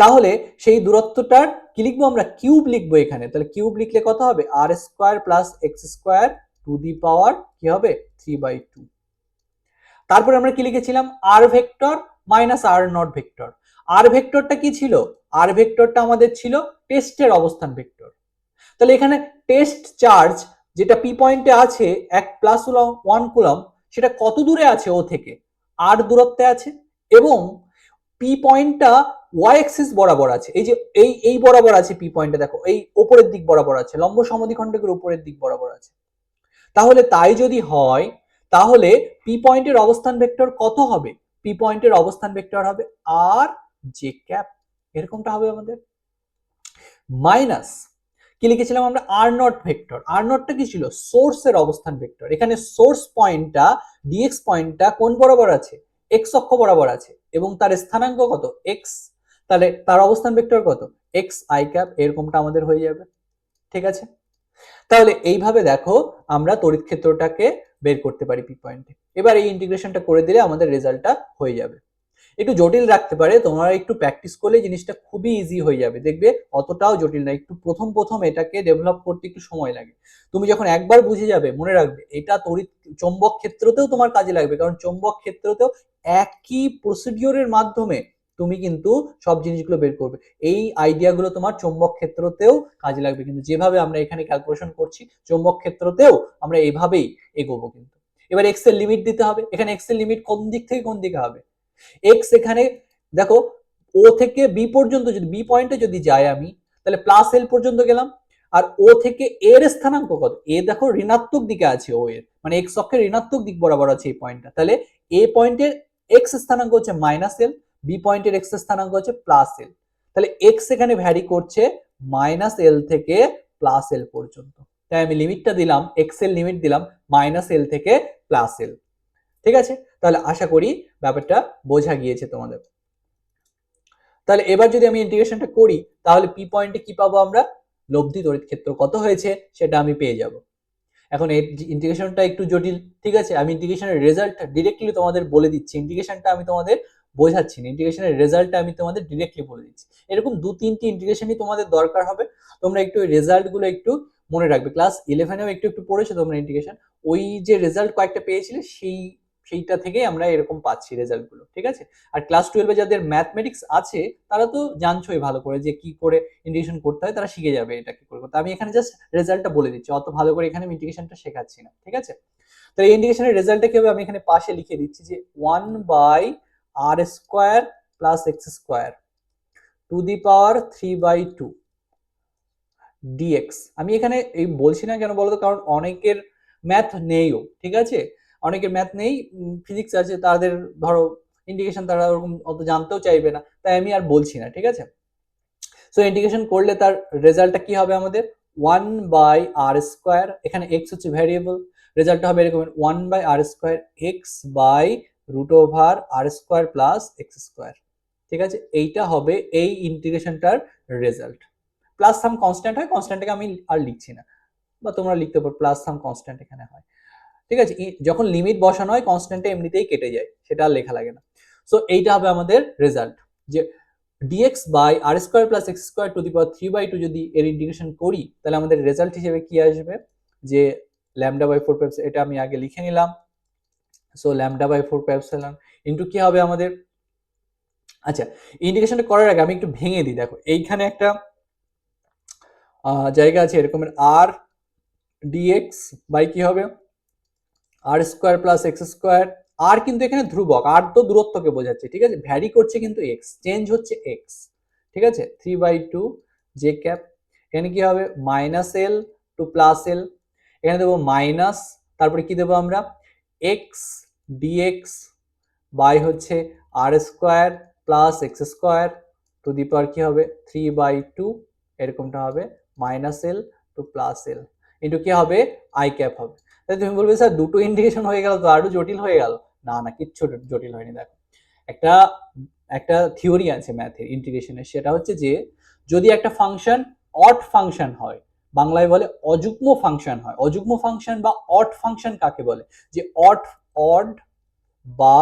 তাহলে সেই দূরত্বটার কি লিখবো আমরা? কিউব লিখবো এখানে। তাহলে কিউব লিখলে কত হবে? r² plus x² to the power কি হবে? 3/2। তারপরে আমরা কি লিখেছিলাম? R vector minus R naught vector. R ভেক্টরটা কি ছিল? আর ভেক্টরটা আমাদের ছিল টেস্টের অবস্থান ভেক্টর। তাহলে এখানে টেস্ট চার্জ যেটা পি পয়েন্টে আছে 1 কুলম, সেটা কত দূরে আছে ও থেকে? আর দূরত্বে আছে, এবং পি পয়েন্টটা ওয়াই অ্যাক্সিস বরাবর আছে। এই যে এই বরাবর আছে পি পয়েন্টে, দেখো এই উপরের দিক বরাবর আছে, লম্ব সমদ্বিখণ্ডকের উপরের দিক বরাবর আছে। তাহলে তাই যদি হয় তাহলে পি পয়েন্টের অবস্থান ভেক্টর কত হবে? পি পয়েন্টের অবস্থান ভেক্টর হবে আর জে ক্যাপ, এরকমটা হবে আমাদের। মাইনাস কি লিখেছিলাম আমরা? আর নট ভেক্টর। আর নটটা কি ছিল? সোর্সের অবস্থান ভেক্টর। এখানে সোর্স পয়েন্টটা, ডিএক্স পয়েন্টটা কোন বরাবর আছে? এক্স অক্ষ বরাবর আছে, এবং তার স্থানাঙ্ক কত? এক্স। তাহলে তার অবস্থান ভেক্টর কত? এক্স আই ক্যাপ, এরকমটা আমাদের হয়ে যাবে। ঠিক আছে, তাহলে এইভাবে দেখো আমরা তড়িৎ ক্ষেত্রটাকে বের করতে পারি পি পয়েন্টে। এবার এই ইন্টিগ্রেশনটা করে দিলে আমাদের রেজাল্টটা হয়ে যাবে। একটু জটিল রাখতে পারে, তোমরা একটু প্র্যাকটিস করলে জিনিসটা খুবই ইজি হয়ে যাবে, দেখবে অতটাও জটিল না। একটু প্রথম এটাকে ডেভেলপ করতে একটু সময় লাগে। তুমি যখন একবার বুঝে যাবে, মনে রাখবে এটা তড়িৎ চৌম্বক ক্ষেত্রতেও তোমার কাজে লাগবে, কারণ চৌম্বক ক্ষেত্রতেও একই প্রসিডিওরের মাধ্যমে তুমি কিন্তু সব জিনিসগুলো বের করবে। এই আইডিয়াগুলো তোমার চৌম্বক ক্ষেত্রতেও কাজে লাগবে, কিন্তু যেভাবে আমরা এখানে ক্যালকুলেশন করছি চৌম্বক ক্ষেত্রতেও আমরা এইভাবেই এগোবো কিন্তু। এবার এক্স এর লিমিট দিতে হবে। এখানে এক্স এর লিমিট কোন দিক থেকে কোন দিকে হবে? এক্স এখানে দেখো ও থেকে বি পর্যন্ত, যদি বি পয়েন্টে যদি যাই আমি, তাহলে প্লাস এল পর্যন্ত গেলাম। আর ও থেকে এর স্থানাঙ্ক কত? এ দেখো ঋণাত্মক দিকে আছে, ও এর মানে এক্স অক্ষের ঋণাত্মক দিক বরাবর আছে এই পয়েন্টটা। তাহলে এ পয়েন্টের এক্স স্থানাঙ্ক হচ্ছে মাইনাস এল, বি পয়েন্টের এক্স স্থানাঙ্ক হচ্ছে প্লাস এল। তাহলে এক্স এখানে ভ্যারি করছে মাইনাস এল থেকে প্লাস এল পর্যন্ত। তাই আমি লিমিটটা দিলাম, এক্স এর লিমিট দিলাম মাইনাস এল থেকে প্লাস এল। ঠিক আছে, তাহলে আশা করি ব্যাপারটা বোঝা গিয়েছে তোমাদের। তাহলে এবার যদি আমি ইন্টিগ্রেশনটা করি তাহলে পি পয়েন্টে কি পাবো আমরা? লব্ধি তড়িৎ ক্ষেত্র কত হয়েছে সেটা আমি পেয়ে যাব। এখন এই ইন্টিগ্রেশনটা একটু জটিল, ঠিক আছে, আমি ইন্টিগ্রেশনের রেজাল্টটা ডিরেক্টলি তোমাদের বলে দিচ্ছি। ইন্টিগ্রেশনটা আমি তোমাদের বোঝাচ্ছি না, ইন্টিগ্রেশনের রেজাল্টটা আমি তোমাদের ডিরেক্টলি বলে দিচ্ছি। এরকম 2-3টি ইন্টিগ্রেশনই তোমাদের দরকার হবে। তোমরা একটু ওই রেজাল্টগুলো একটু মনে রাখবে। ক্লাস 11এও একটু পড়েছো তোমরা ইন্টিগ্রেশন, ওই যে রেজাল্ট কয়েকটা পেয়েছিলে সেইটা থেকেই আমরা এরকম পাচ্ছি রেজাল্টগুলো। ঠিক আছে, আর ক্লাস 12-এ যাদের ম্যাথমেটিক্স আছে তারা তো জানছোই ভালো করে যে কি করে ইন্টিগ্রেশন করতে হয়, তারা শিখে যাবে এটা কি করে করতে। আমি এখানে জাস্ট রেজাল্টটা বলে দিচ্ছি, অত ভালো করে এখানে আমি ইন্টিগ্রেশনটা শেখাচ্ছি না। ঠিক আছে, তো এই ইন্টিগ্রেশনের রেজাল্টটা কি হবে আমি এখানে পাশে লিখে দিচ্ছি যে 1/r² plus x² to the power 3/2 dx. আমি এখানে এই বলছি না কেন বলতো, কারণ অনেকের ম্যাথ নেইও। ঠিক আছে, অনেকের ম্যাথ নেই, ফিজিক্স আছে, তাদের ধরো ইন্টিগ্রেশন তারা ওরকম অত জানতেও চাইবে না, তাই আমি আর বলছি না। ঠিক আছে, সো ইন্টিগ্রেশন করলে তার রেজাল্টটা কি হবে আমাদের? 1/r², এখানে x হচ্ছে ভ্যারিয়েবল, রেজাল্টটা হবে এরকম 1/r² x/√r² প্লাস x²। ঠিক আছে, এইটা হবে এই ইন্টিগ্রেশনটার রেজাল্ট। প্লাস সাম কনস্ট্যান্ট হয়, কনস্ট্যান্টটাকে আমি আর লিখছি না, বা তোমরা লিখতে পারো প্লাস সাম কনস্ট্যান্ট এখানে হয়। ঠিক আছে, যখন লিমিট বসানো হয় কনস্ট্যান্টটা এমনিতেই কেটে যায়, সেটা আর লেখা লাগে না। সো এইটা হবে আমাদের রেজাল্ট, যে dx by R square plus x square to the power 3/2 যদি এর ইন্টিগ্রেশন করি, তাহলে আমাদের রেজাল্ট হিসেবে কি আসবে, যে ল্যামডা বাই 4 পাই এপসাইলন, এটা আমি আগে লিখে নিলাম। So lambda by 4 pi epsilon into কি হবে আমাদের, আচ্ছা ইন্টিগ্রেশনটা করার আগে আমি একটু ভেঙে দিই। দেখো এইখানে একটা জায়গা আছে এরকমের, আর ডিএক্স বাই কি হবে r square plus x square. আর কিন্তু এখানে ধ্রুবক, আর তো দূরত্বকে বোঝাচ্ছে, ঠিক আছে, ভ্যারি করছে কিন্তু এক্স, চেঞ্জ হচ্ছে এক্স, ঠিক আছে। 3/2 জে ক্যাপ, এখানে কি হবে মাইনাস এল টু প্লাস এল, এখানে দেবো মাইনাস, তারপরে কি দেবো আমরা এক্স ডিএক্স বাই হচ্ছে R square plus x square to the power কি হবে 3/2, এরকমটা হবে minus L to plus L into কি হবে আই ক্যাপ হবে। তাই তুমি বলবে স্যার দুটো ইন্টিগ্রেশন হয়ে গেল তো আরো জটিল হয়ে গেল, না না কিচ্ছু জটিল হয়নি। দেখো একটা একটা থিওরি আছে ম্যাথের ইন্টিগ্রেশনের, সেটা হচ্ছে যে যদি একটা ফাংশন অড ফাংশন হয়, বাংলায় বলে অযুগ্ম ফাংশন হয়, অযুগ্ম ফাংশন বা অড ফাংশন কাকে বলে, যে অড অড বা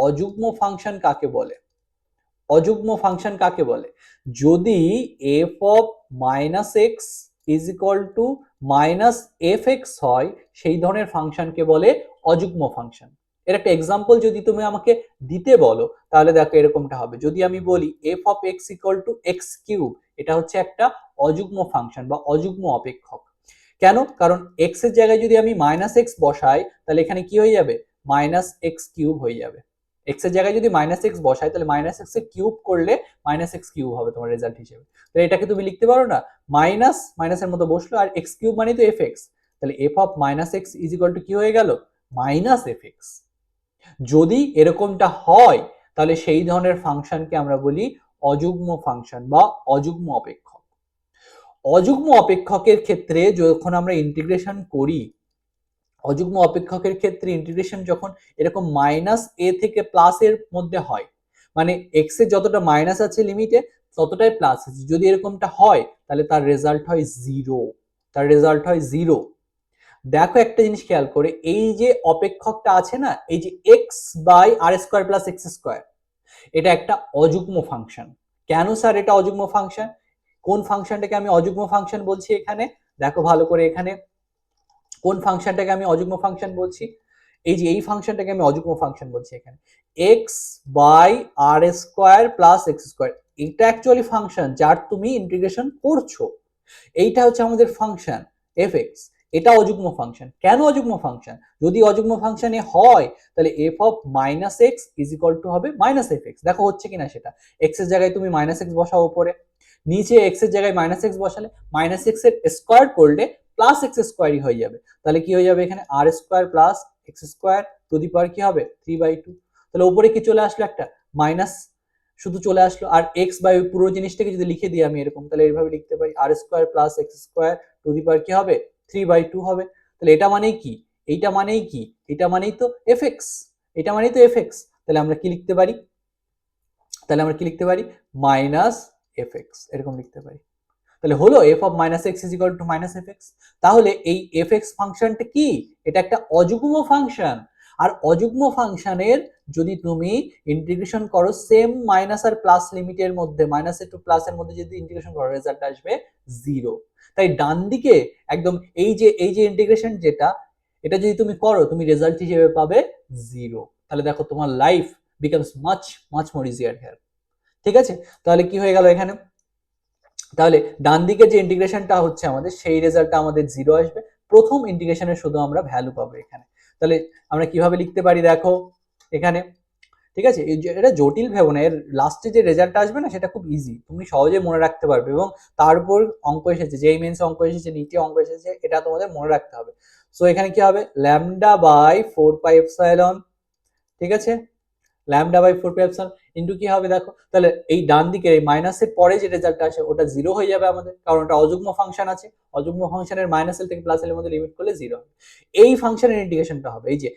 অযুগ্ম ফাংশন কাকে বলে, অযুগ্ম ফাংশন কাকে বলে, যদি F of minus x is equal two minus F x হয়, সেই ধরনের ফাংশনকে বলে অযুগ্ম ফাংশন। এর একটা এক্সাম্পল যদি তুমি আমাকে দিতে বলো, তাহলে দেখো এরকমটা হবে, যদি আমি বলি F of x equal to x cube, এটা হচ্ছে একটা অযুগ্ম ফাংশন বা অযুগ্ম অপেক্ষক। কেন, কারণ এক্স এর জায়গায় যদি আমি মাইনাস এক্স বসাই, তাহলে এখানে কি হয়ে যাবে মাইনাস এক্স কিউব হয়ে যাবে। এক্স এর জায়গায় যদি মাইনাস এক্স বসাই, তাহলে মাইনাস এক্স এর কিউব করলে মাইনাস এক্স কিউব হবে তোমার রেজাল্ট হিসেবে। তাহলে এটাকে তুমি লিখতে পারো না, মাইনাস মাইনাসের মতো বসলো, আর এক্স কিউব মানে তো এফ এক্স, তাহলে F of minus x is equal to কি হয়ে গেল মাইনাস এফ এক্স। যদি এরকমটা হয়, তাহলে সেই ধরনের ফাংশনকে আমরা বলি অযুগ্ম ফাংশন বা অযুগ্ম অপেক্ষক। অযুগ্ম অপেক্ষকের ক্ষেত্রে যখন আমরা ইন্টিগ্রেশন করি, অযুগ্ম অপেক্ষকের ক্ষেত্রে ইন্টিগ্রেশন যখন এরকম মাইনাস এ থেকে প্লাস এর মধ্যে হয়, মানে এক্স এর যতটা মাইনাস আছে লিমিটে ততটাই প্লাস আছে, যদি এরকমটা হয় তাহলে তার রেজাল্ট হয় জিরো, তার রেজাল্ট হয় জিরো। দেখো একটা জিনিস খেয়াল করে, এই যে অপেক্ষকটা আছে না, এই যে x by R square plus x square, এটা একটা অযুগ্ম ফাংশন। কেন স্যার এটা অযুগ্ম ফাংশন, কোন ফাংশনটাকে আমি অযুগ্ম ফাংশন বলছি এখানে, দেখো ভালো করে এখানে কোন ফাংশনটাকে আমি অযুগ্ম ফাংশন বলছি, এই যে এই ফাংশনটাকে আমি অযুগ্ম ফাংশন বলছি এখানে, x by R square plus x square, এটা অ্যাকচুয়ালি ফাংশন যার তুমি ইন্টিগ্রেশন করছো, এইটা হচ্ছে আমাদের ফাংশন এফ এক্স, এটা অযুগ্ম ফাংশন। কেন অযুগ্ম ফাংশন, যদি অযুগ্ম ফাংশনে হয় তাহলে F of minus x is equal two হবে মাইনাস এফ এক্স। দেখো হচ্ছে কিনা সেটা, এক্স এর জায়গায় তুমি মাইনাস এক্স বসাও উপরে, নিচে এক্স এর জায়গায় মাইনাস এক্স বসালে মাইনাস এক্স এর স্কোয়ার করলে প্লাস এক্স স্কোয়ারই হয়ে যাবে, তাহলে কি হয়ে যাবে এখানে আর square plus x square to the power কি হবে 3/2। তাহলে উপরে কি চলে আসলো একটা মাইনাস শুধু চলে আসলো, আর এক্স বাই পুরো জিনিসটাকে যদি লিখে দিই আমি এরকম, তাহলে এইভাবে লিখতে পারি R square plus x square to the power কি হবে 3/2 হবে। তাহলে এটা মানেই কি, এইটা মানেই কি, এটা মানেই তো এফ এক্স, এটা মানেই তো এফ এক্স। তাহলে আমরা কি লিখতে পারি, তাহলে আমরা কি লিখতে পারি মাইনাস এফ এক্স, এরকম লিখতে পারি। তাহলে হলো F of minus x is equal two minus F x. তাহলে এই এফ এক্স ফাংশনটা কি, এটা একটা অযুগ্ম ফাংশন, আর অযুগ্ম ফাংশনের যদি তুমি ইন্টিগ্রেশন করো সেম মাইনাস আর প্লাস লিমিটের মধ্যে, মাইনাস টু প্লাস এর মধ্যে যদি ইন্টিগ্রেশন করো রেজাল্ট আসবে জিরো। তাই ডান দিকে একদম এই যে ইন্টিগ্রেশন যেটা, এটা যদি তুমি করো তুমি রেজাল্ট হিসেবে পাবে জিরো। তাহলে দেখো তোমার life becomes much much more easier here. ঠিক আছে, তাহলে কি হয়ে গেল এখানে, তাহলে ডান দিকে যে ইন্টিগ্রেশনটা হচ্ছে আমাদের সেই রেজাল্টটা আমাদের জিরো আসবে, প্রথম ইন্টিগ্রেশনের শুধু আমরা ভ্যালু পাবো এখানে। তাহলে আমরা কিভাবে লিখতে পারি দেখো এখানে, ঠিক আছে, এটা জটিল ভেবো না, এর লাস্টে যে রেজাল্টটা আসবে না সেটা খুব ইজি, তুমি সহজে মনে রাখতে পারবে, এবং তার উপর অঙ্ক এসেছে, যেই মেন্স অঙ্ক এসেছে নিচে অঙ্ক এসেছে, এটা তোমাদের মনে রাখতে হবে। সো এখানে কি হবে ল্যামডা বাই 4 পাই এপসাইলন, ঠিক আছে, lambda by 4 pi epsilon into কি হবে দেখো, তাহলে এই ডান দিকে এই মাইনাসের পরে যে রেজাল্টটা আসে ওটা জিরো হয়ে যাবে আমাদের, কারণ ওটা অযুগ্ম ফাংশন আছে, অযুগ্ম ফাংশনের মাইনাস এল থেকে প্লাস এর মধ্যে লিমিট করলে জিরো হবে। এই ফাংশনের ইন্টিগ্রেশনটা হবে এই যে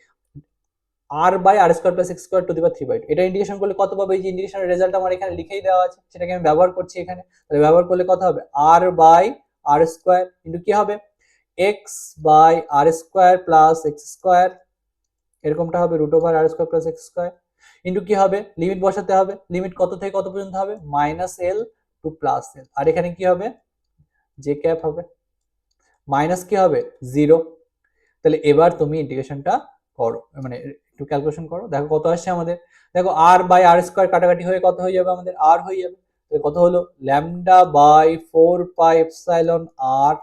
R by R square plus x square to the power 3/2, এটা ইন্টিগ্রেশন করলে কত পাবে, এই যে ইন্টিগ্রেশনের রেজাল্ট আমার এখানে লিখেই দেওয়া আছে, সেটাকে আমি ব্যবহার করছি এখানে, তাহলে ব্যবহার করলে কত হবে R by R square into কি হবে X by R square plus x square, এরকমটা হবে রুট ওভার আর square plus x square, into কি হবে লিমিট বসাতে হবে, লিমিট কত থেকে কত পর্যন্ত হবে মাইনাস এল টু প্লাস এল, আর এখানে কি হবে জে ক্যাপ হবে, মাইনাস কি হবে 0। তাহলে এবার তুমি ইন্টিগ্রেশনটা করো, মানে একটু ক্যালকুলেশন করো, দেখো কত আসছে আমাদের। দেখো আর বাই আর স্কোয়ার কাটাকাটি হয়ে কত হয়ে যাবে আমাদের, আর হয়ে যাবে। কত হলো lambda by 4 pi epsilon r,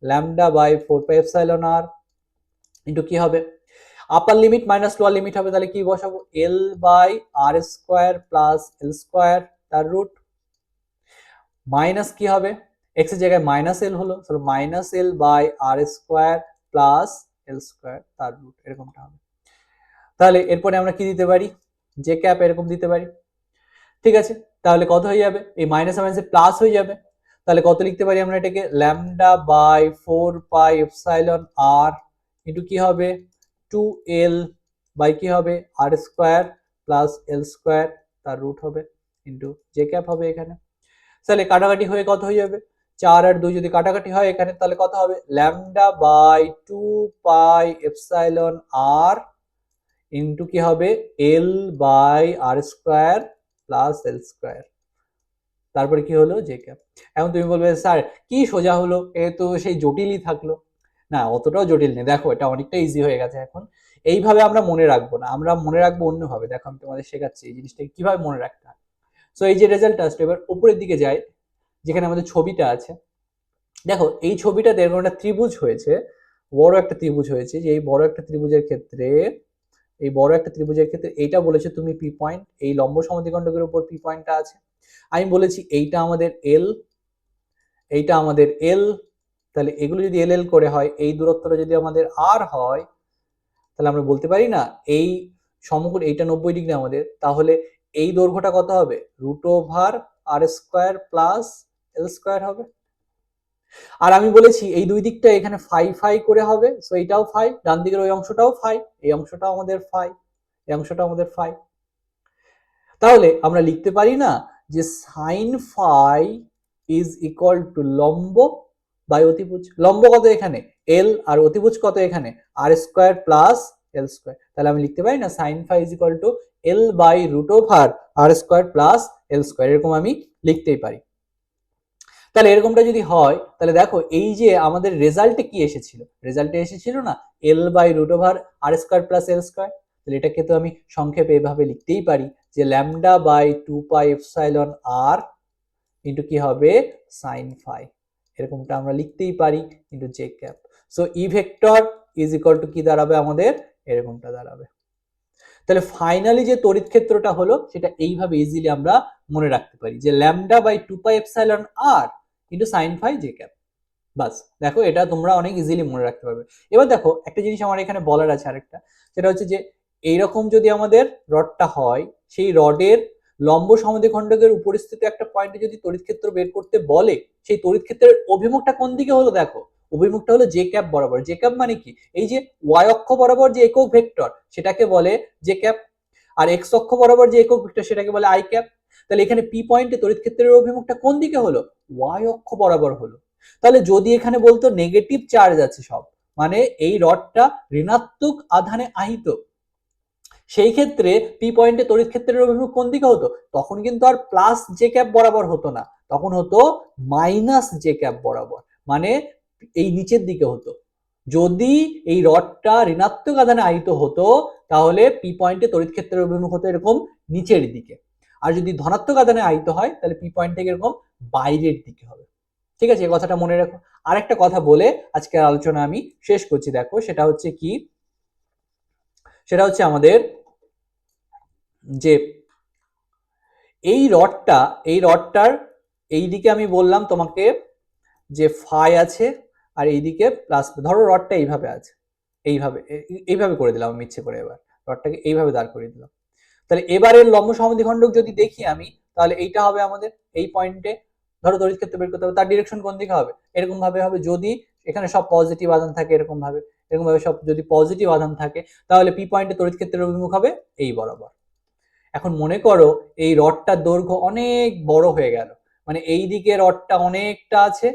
lambda by 4 pi epsilon R into কি হবে upper limit minus lower limit হবে, তাহলে কি বসাবো l by R square plus l square তার রুট, মাইনাস কি হবে এক্স এর জায়গায় মাইনাস এল হলো, তাহলে minus L by R square plus l square তার রুট, এরকমটা হবে। তাহলে এরপরে আমরা কি দিতে পারি জে ক্যাপ এরকম দিতে পারি, ঠিক আছে। তাহলে কত হয়ে যাবে এই মাইনাস মাইনাসে প্লাস হয়ে যাবে, তাহলে কত লিখতে পারি আমরা এটাকে lambda by 4 pi epsilon R into কি হবে 2l বাই কি হবে r square plus l square তার রুট হবে ইন্টু জে ক্যাপ হবে এখানে। তাহলে কাটাকাটি হয়ে কত হয়ে যাবে 4 আর 2 যদি কাটাকাটি হয় এখানে তাহলে কত হবে lambda by 2 pi epsilon R into কি হবে l by R square plus l square, তারপরে কি হলো জে ক্যাপ। এখন তুমি বলবে স্যার কি সোজা হলো, এ তো সেই জটিলই থাকলো। না অতটাও জটিল নেই, দেখো এটা অনেকটা ইজি হয়ে গেছে এখন। এইভাবে আমরা মনে রাখবো না, আমরা মনে রাখবো অন্যভাবে। দেখো আমি তোমাদের শেখাচ্ছি এই জিনিসটাকে কিভাবে মনে রাখতে হয়। সো এই যে রেজাল্ট আসলো, এবার উপরের দিকে যায় যেখানে আমাদের ছবিটা আছে। দেখো এই ছবিটাতে এরকম একটা ত্রিভুজ হয়েছে, বড় একটা ত্রিভুজ হয়েছে, যে এই বড় একটা ত্রিভুজের ক্ষেত্রে, এই বড় একটা ত্রিভুজের ক্ষেত্রে এইটা বলেছে তুমি পি পয়েন্ট, এই লম্ব সমদ্বিখণ্ডকের উপর পি পয়েন্টটা আছে। আমি বলেছি এইটা আমাদের এল, এইটা আমাদের এল, তাহলে এগুলো যদি এল এল করে হয়, এই দূরত্বটা যদি আমাদের আর হয়, তাহলে আমরা বলতে পারি না এই সমকোণ এইটা 90 ডিগ্রি আমাদের, তাহলে এই দৈর্ঘ্যটা কত হবে রুট ওভার আর স্কোয়ার প্লাস এল স্কোয়ার হবে। আর আমি বলেছি এই দুই দিকটা এখানে ফাই ফাই করে হবে, সো এইটাও ফাই, ডান দিকের ওই অংশটাও ফাই, এই অংশটাও আমাদের ফাই, এই অংশটা আমাদের ফাই। তাহলে আমরা লিখতে পারি না যে sine phi is equal to লম্ব বাই অতিভুজ, লম্ব কত এখানে এল আর অতিভুজ কত এখানে আর স্কোয়ার প্লাস এল স্কোয়ার, তাহলে আমি লিখতে পারি না sine phi is equal to l by root over R square plus l square, এরকম আমি লিখতেই পারি। তাহলে এরকমটা যদি হয় তাহলে দেখো এই যে আমাদের রেজাল্টে কি এসেছিল, রেজাল্টে এসেছিল না l by root over R square plus l square, তাহলে এটাকে তো আমি সংক্ষেপে এভাবে লিখতেই পারি যে lambda by 2 pi epsilon R into কি হবে সাইন ফাই, এরকমটা আমরা লিখতেই পারি into j cap. So E vector is equal to কি দাঁড়াবে আমাদের এরকমটা দাঁড়াবে। তাহলে ফাইনালি যে তড়িৎ ক্ষেত্রটা হলো সেটা এইভাবে ইজিলি আমরা মনে রাখতে পারি যে lambda by 2 pi epsilon R into sine phi J cap. বাস দেখো এটা তোমরা অনেক ইজিলি মনে রাখতে পারবে। এবার দেখো একটা জিনিস আমার এখানে বলার আছে আরেকটা, সেটা হচ্ছে যে এইরকম যদি আমাদের রডটা হয়, সেই রডের লম্ব সমদ্বিখণ্ডকের উপরিস্থিত একটা পয়েন্টে যদি তড়িৎ ক্ষেত্র বের করতে বলে, সেই তড়িৎ ক্ষেত্রের অভিমুখটা কোন দিকে হলো দেখো, অভিমুখটা হলো জে ক্যাপ বরাবর। জে ক্যাপ মানে কি এই যে ওয়াই অক্ষ বরাবর যে একক ভেক্টর সেটাকে বলে জে ক্যাপ, আর এক্স অক্ষ বরাবর যে একক ভেক্টর সেটাকে বলে আই ক্যাপ। তাহলে এখানে পি পয়েন্টে তড়িৎ ক্ষেত্রের অভিমুখটা কোন দিকে হলো ওয়াই অক্ষ বরাবর হলো। তাহলে যদি এখানে বলতো নেগেটিভ চার্জ আছে সব, মানে এই রডটা ঋণাত্মক আধানে আহিত, সেই ক্ষেত্রে পি পয়েন্টে তড়িৎ ক্ষেত্রের অভিমুখ কোন দিকে হতো, তখন কিন্তু আর প্লাস জে ক্যাপ বরাবর হতো না, তখন হতো মাইনাস জে ক্যাপ বরাবর, মানে এই নিচের দিকে হতো। যদি এই রডটা ঋণাত্মক আধানে আহিত হতো তাহলে পি পয়েন্টে তড়িৎ ক্ষেত্রের অভিমুখ হতো এরকম নিচের দিকে, আর যদি ধনাত্মক আধানে আহিত হয় তাহলে পি পয়েন্ট থেকে এরকম বাইরের দিকে হবে। ঠিক আছে, এই কথাটা মনে রাখো। আরেকটা কথা বলে আজকের আলোচনা আমি শেষ করছি, দেখো সেটা হচ্ছে কি, সেটা হচ্ছে আমাদের যে এই রডটার এই দিকে আমি বললাম তোমাকে যে ফাই আছে, আর এইদিকে প্লাস, ধরো রডটা এইভাবে আছে, এইভাবে করে দিলাম আমি ইচ্ছে করে, এবার রডটাকে এইভাবে দাঁড় করিয়ে দিলাম। তাহলে এবারের লম্ব সমদ্বিখণ্ডক যদি দেখি আমি, তাহলে এইটা হবে আমাদের এই পয়েন্টে, ধরো তড়িৎ ক্ষেত্র বের করতে হবে, তার ডিরেকশন কোন দিকে হবে এরকম ভাবে হবে, যদি এখানে সব পজিটিভ আধান থাকে এরকম ভাবে সব যদি পজিটিভ আধান থাকে তাহলে পি পয়েন্টে তড়িৎ ক্ষেত্রের অভিমুখ হবে এই বরাবর। এখন মনে করো এই রডটার দৈর্ঘ্য অনেক বড় হয়ে গেল, মানে এই দিকে রডটা অনেকটা আছে,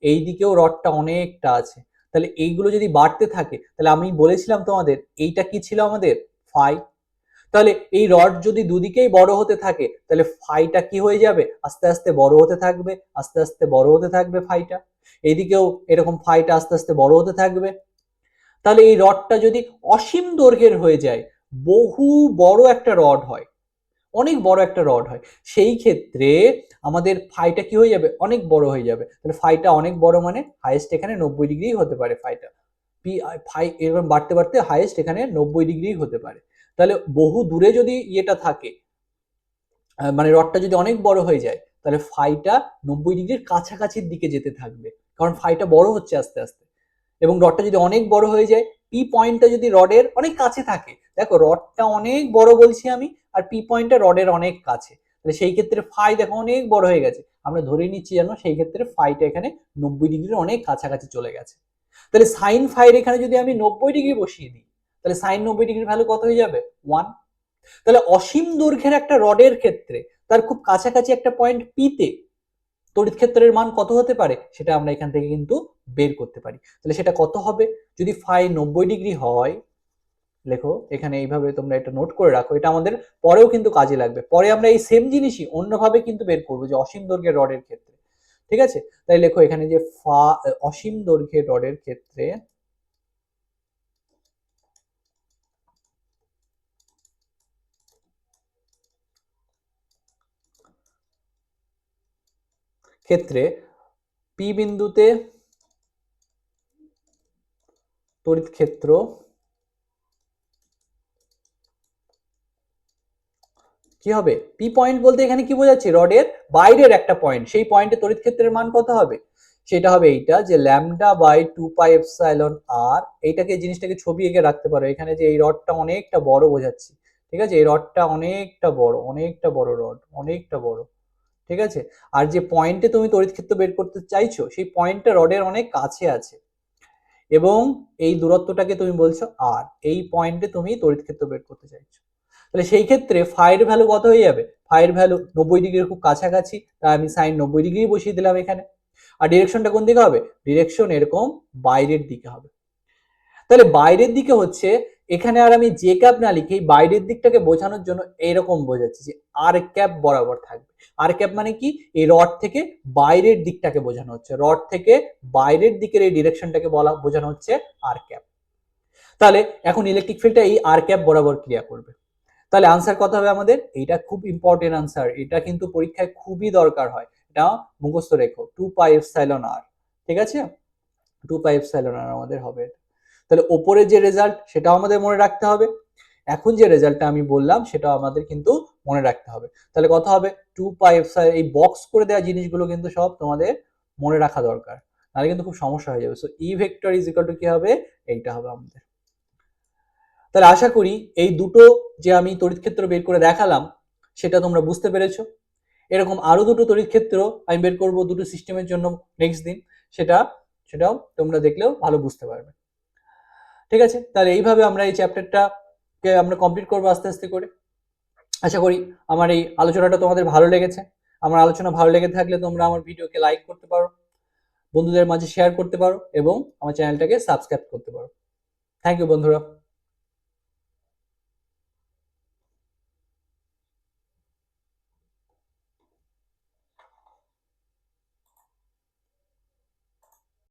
এই দিকেও রডটা অনেকটা আছে, তাহলে তাহলে এইগুলো যদি বাড়তে থাকে তাহলে আমি বলেছিলাম তোমাদের এইটা কি ছিল আমাদের ফাই। তাহলে এই রড যদি দুদিকেই বড় হতে থাকে তাহলে ফাইটা কি হয়ে যাবে, আস্তে আস্তে বড় হতে থাকবে, আস্তে আস্তে বড় হতে থাকবে ফাইটা। এইদিকেও এরকম ফাইটা আস্তে আস্তে বড় হতে থাকবে। তাহলে এই রডটা যদি অসীম দৈর্ঘ্যের হয়ে যায়, বহু বড় একটা রড হয়, অনেক বড় একটা রড হয়, সেই ক্ষেত্রে আমাদের ফাইটা কি হয়ে যাবে, অনেক বড় হয়ে যাবে। তাহলে ফাইটা অনেক বড় মানে হাইয়েস্ট এখানে 90 ডিগ্রি হতে পারে ফাইটা। ফাই এরকম বাড়তে বাড়তে হাইয়েস্ট এখানে 90 ডিগ্রি হতে পারে। তাহলে বহু দূরে যদি ইয়েটা থাকে, মানে রডটা যদি অনেক বড় হয়ে যায় তাহলে ফাইটা 90 ডিগ্রির কাছাকাছির দিকে যেতে থাকবে, কারণ ফাইটা বড় হচ্ছে আস্তে আস্তে। এবং রডটা যদি অনেক বড় হয়ে যায়, পি পয়েন্টটা যদি রডের অনেক কাছে থাকে, দেখো রডটা অনেক বড় বলছি আমি, আর পি পয়েন্টটা রডের অনেক কাছে, তাহলে সেই ক্ষেত্রে ফাই দেখো অনেক বড় হয়ে গেছে, আমরা ধরে নিচ্ছি জানো সেই ক্ষেত্রে ফাইটা এখানে 90 ডিগ্রির অনেক কাছাকাছি চলে গেছে। তাহলে সাইন ফাইয়ের এখানে যদি আমি 90 ডিগ্রি বসিয়ে দিই তাহলে সাইন 90 ডিগ্রির ভ্যালু কত হয়ে যাবে, 1। তাহলে অসীম দৈর্ঘ্যের একটা রডের ক্ষেত্রে তার খুব কাছাকাছি একটা পয়েন্ট পিতে তড়িৎ ক্ষেত্রের মান কত হতে পারে সেটা আমরা এখান থেকে কিন্তু বের করতে পারি। তাহলে সেটা কত হবে, যদি ফাই 90 ডিগ্রি হয়, লেখো এখানে এইভাবে তোমরা এটা নোট করে রাখো, এটা আমাদের পরেও কিন্তু কাজে লাগবে, পরে আমরা এই সেম জিনিসই অন্যভাবে কিন্তু বের করবো যে অসীম দৈর্ঘ্যের রডের ক্ষেত্রে। ঠিক আছে, তাই লেখো এখানে যে অসীম দৈর্ঘ্যের রডের ক্ষেত্রে ক্ষেত্রে পি বিন্দুতে তড়িৎ ক্ষেত্র কি হবে, পি পয়েন্ট বলতে এখানে কি বোঝাচ্ছে, রডের বাইরের একটা পয়েন্ট, সেই পয়েন্টে তড়িৎ ক্ষেত্রের মান কত হবে, সেটা হবে এইটা যে ল্যামডা বাই 2 পাই এপসাইলন আর। এইটাকে জিনিসটাকে ছবি এঁকে রাখতে পারো এখানে, যে এই রডটা অনেকটা বড় বোঝাচ্ছি, ঠিক আছে, এই রডটা অনেকটা বড় রড, অনেকটা বড়, ঠিক আছে। আর যে পয়েন্টে তুমি তড়িৎ ক্ষেত্র বের করতে চাইছো সেই পয়েন্টটা রডের অনেক কাছে আছে, এবং এই দূরত্বটাকে তুমি বলছো আর, এই পয়েন্টে তুমি তড়িৎ ক্ষেত্র বের করতে চাইছো। তাহলে সেই ক্ষেত্রে ফাইয়ের ভ্যালু কত হয়ে যাবে, ফাইয়ের ভ্যালু 90 ডিগ্রির খুব কাছাকাছি, তাই আমি সাইন 90 ডিগ্রি বসিয়ে দিলাম এখানে। আর ডিরেকশনটা কোন দিকে হবে, ডিরেকশন এরকম বাইরের দিকে হবে। তাহলে বাইরের দিকে হচ্ছে, এখানে আর আমি জে ক্যাপ না লিখে বাইরের দিকটাকে বোঝানোর জন্য এইরকম বোঝাচ্ছি যে আর ক্যাপ বরাবর থাকবে। আর ক্যাপ মানে কি, এই রড থেকে বাইরের দিকটাকে বোঝানো হচ্ছে, রড থেকে বাইরের দিকের এই ডিরেকশনটাকে বোঝানো হচ্ছে আর ক্যাপ। তাহলে এখন ইলেকট্রিক ফিল্ডটা এই আর ক্যাপ বরাবর ক্রিয়া করবে। তাহলে আনসার কত হবে আমাদের, এইটা খুব ইম্পর্টেন্ট আনসার, এটা কিন্তু পরীক্ষায় খুবই দরকার হয়, এটা মুখস্থ রেখো, 2 পাই এপসাইলন আর। ঠিক আছে, 2 পাই এপসাইলন আর আমাদের হবে। তাহলে ওপরে যে রেজাল্ট সেটাও আমাদের মনে রাখতে হবে, এখন যে রেজাল্টটা আমি বললাম সেটাও আমাদের কিন্তু মনে রাখতে হবে। তাহলে কত হবে, 2 পাই এপসাইলন, এই বক্স করে দেওয়া জিনিসগুলো কিন্তু সব তোমাদের মনে রাখা দরকার, নাহলে কিন্তু খুব সমস্যা হয়ে যাবে। So E vector is equal to কি হবে, এইটা হবে আমাদের। তাহলে আশা করি এই দুটো যে আমি তড়িৎ ক্ষেত্র বের করে দেখালাম সেটা তোমরা বুঝতে পেরেছো। এরকম আরো দুটো তড়িৎ ক্ষেত্র আমি বের করব দুটো সিস্টেমের জন্য নেক্সট দিন, সেটাও তোমরা দেখলেও ভালো বুঝতে পারবে। ঠিক আছে, তাহলে এইভাবে আমরা এই চ্যাপ্টারটাকে আমরা কমপ্লিট করবো আস্তে আস্তে করে। আশা করি আমার এই আলোচনাটা তোমাদের ভালো লেগেছে। আমার আলোচনা ভালো লেগে থাকলে তোমরা আমার ভিডিওকে লাইক করতে পারো, বন্ধুদের মাঝে শেয়ার করতে পারো এবং আমার চ্যানেলটাকে সাবস্ক্রাইব করতে পারো। থ্যাংক ইউ বন্ধুরা।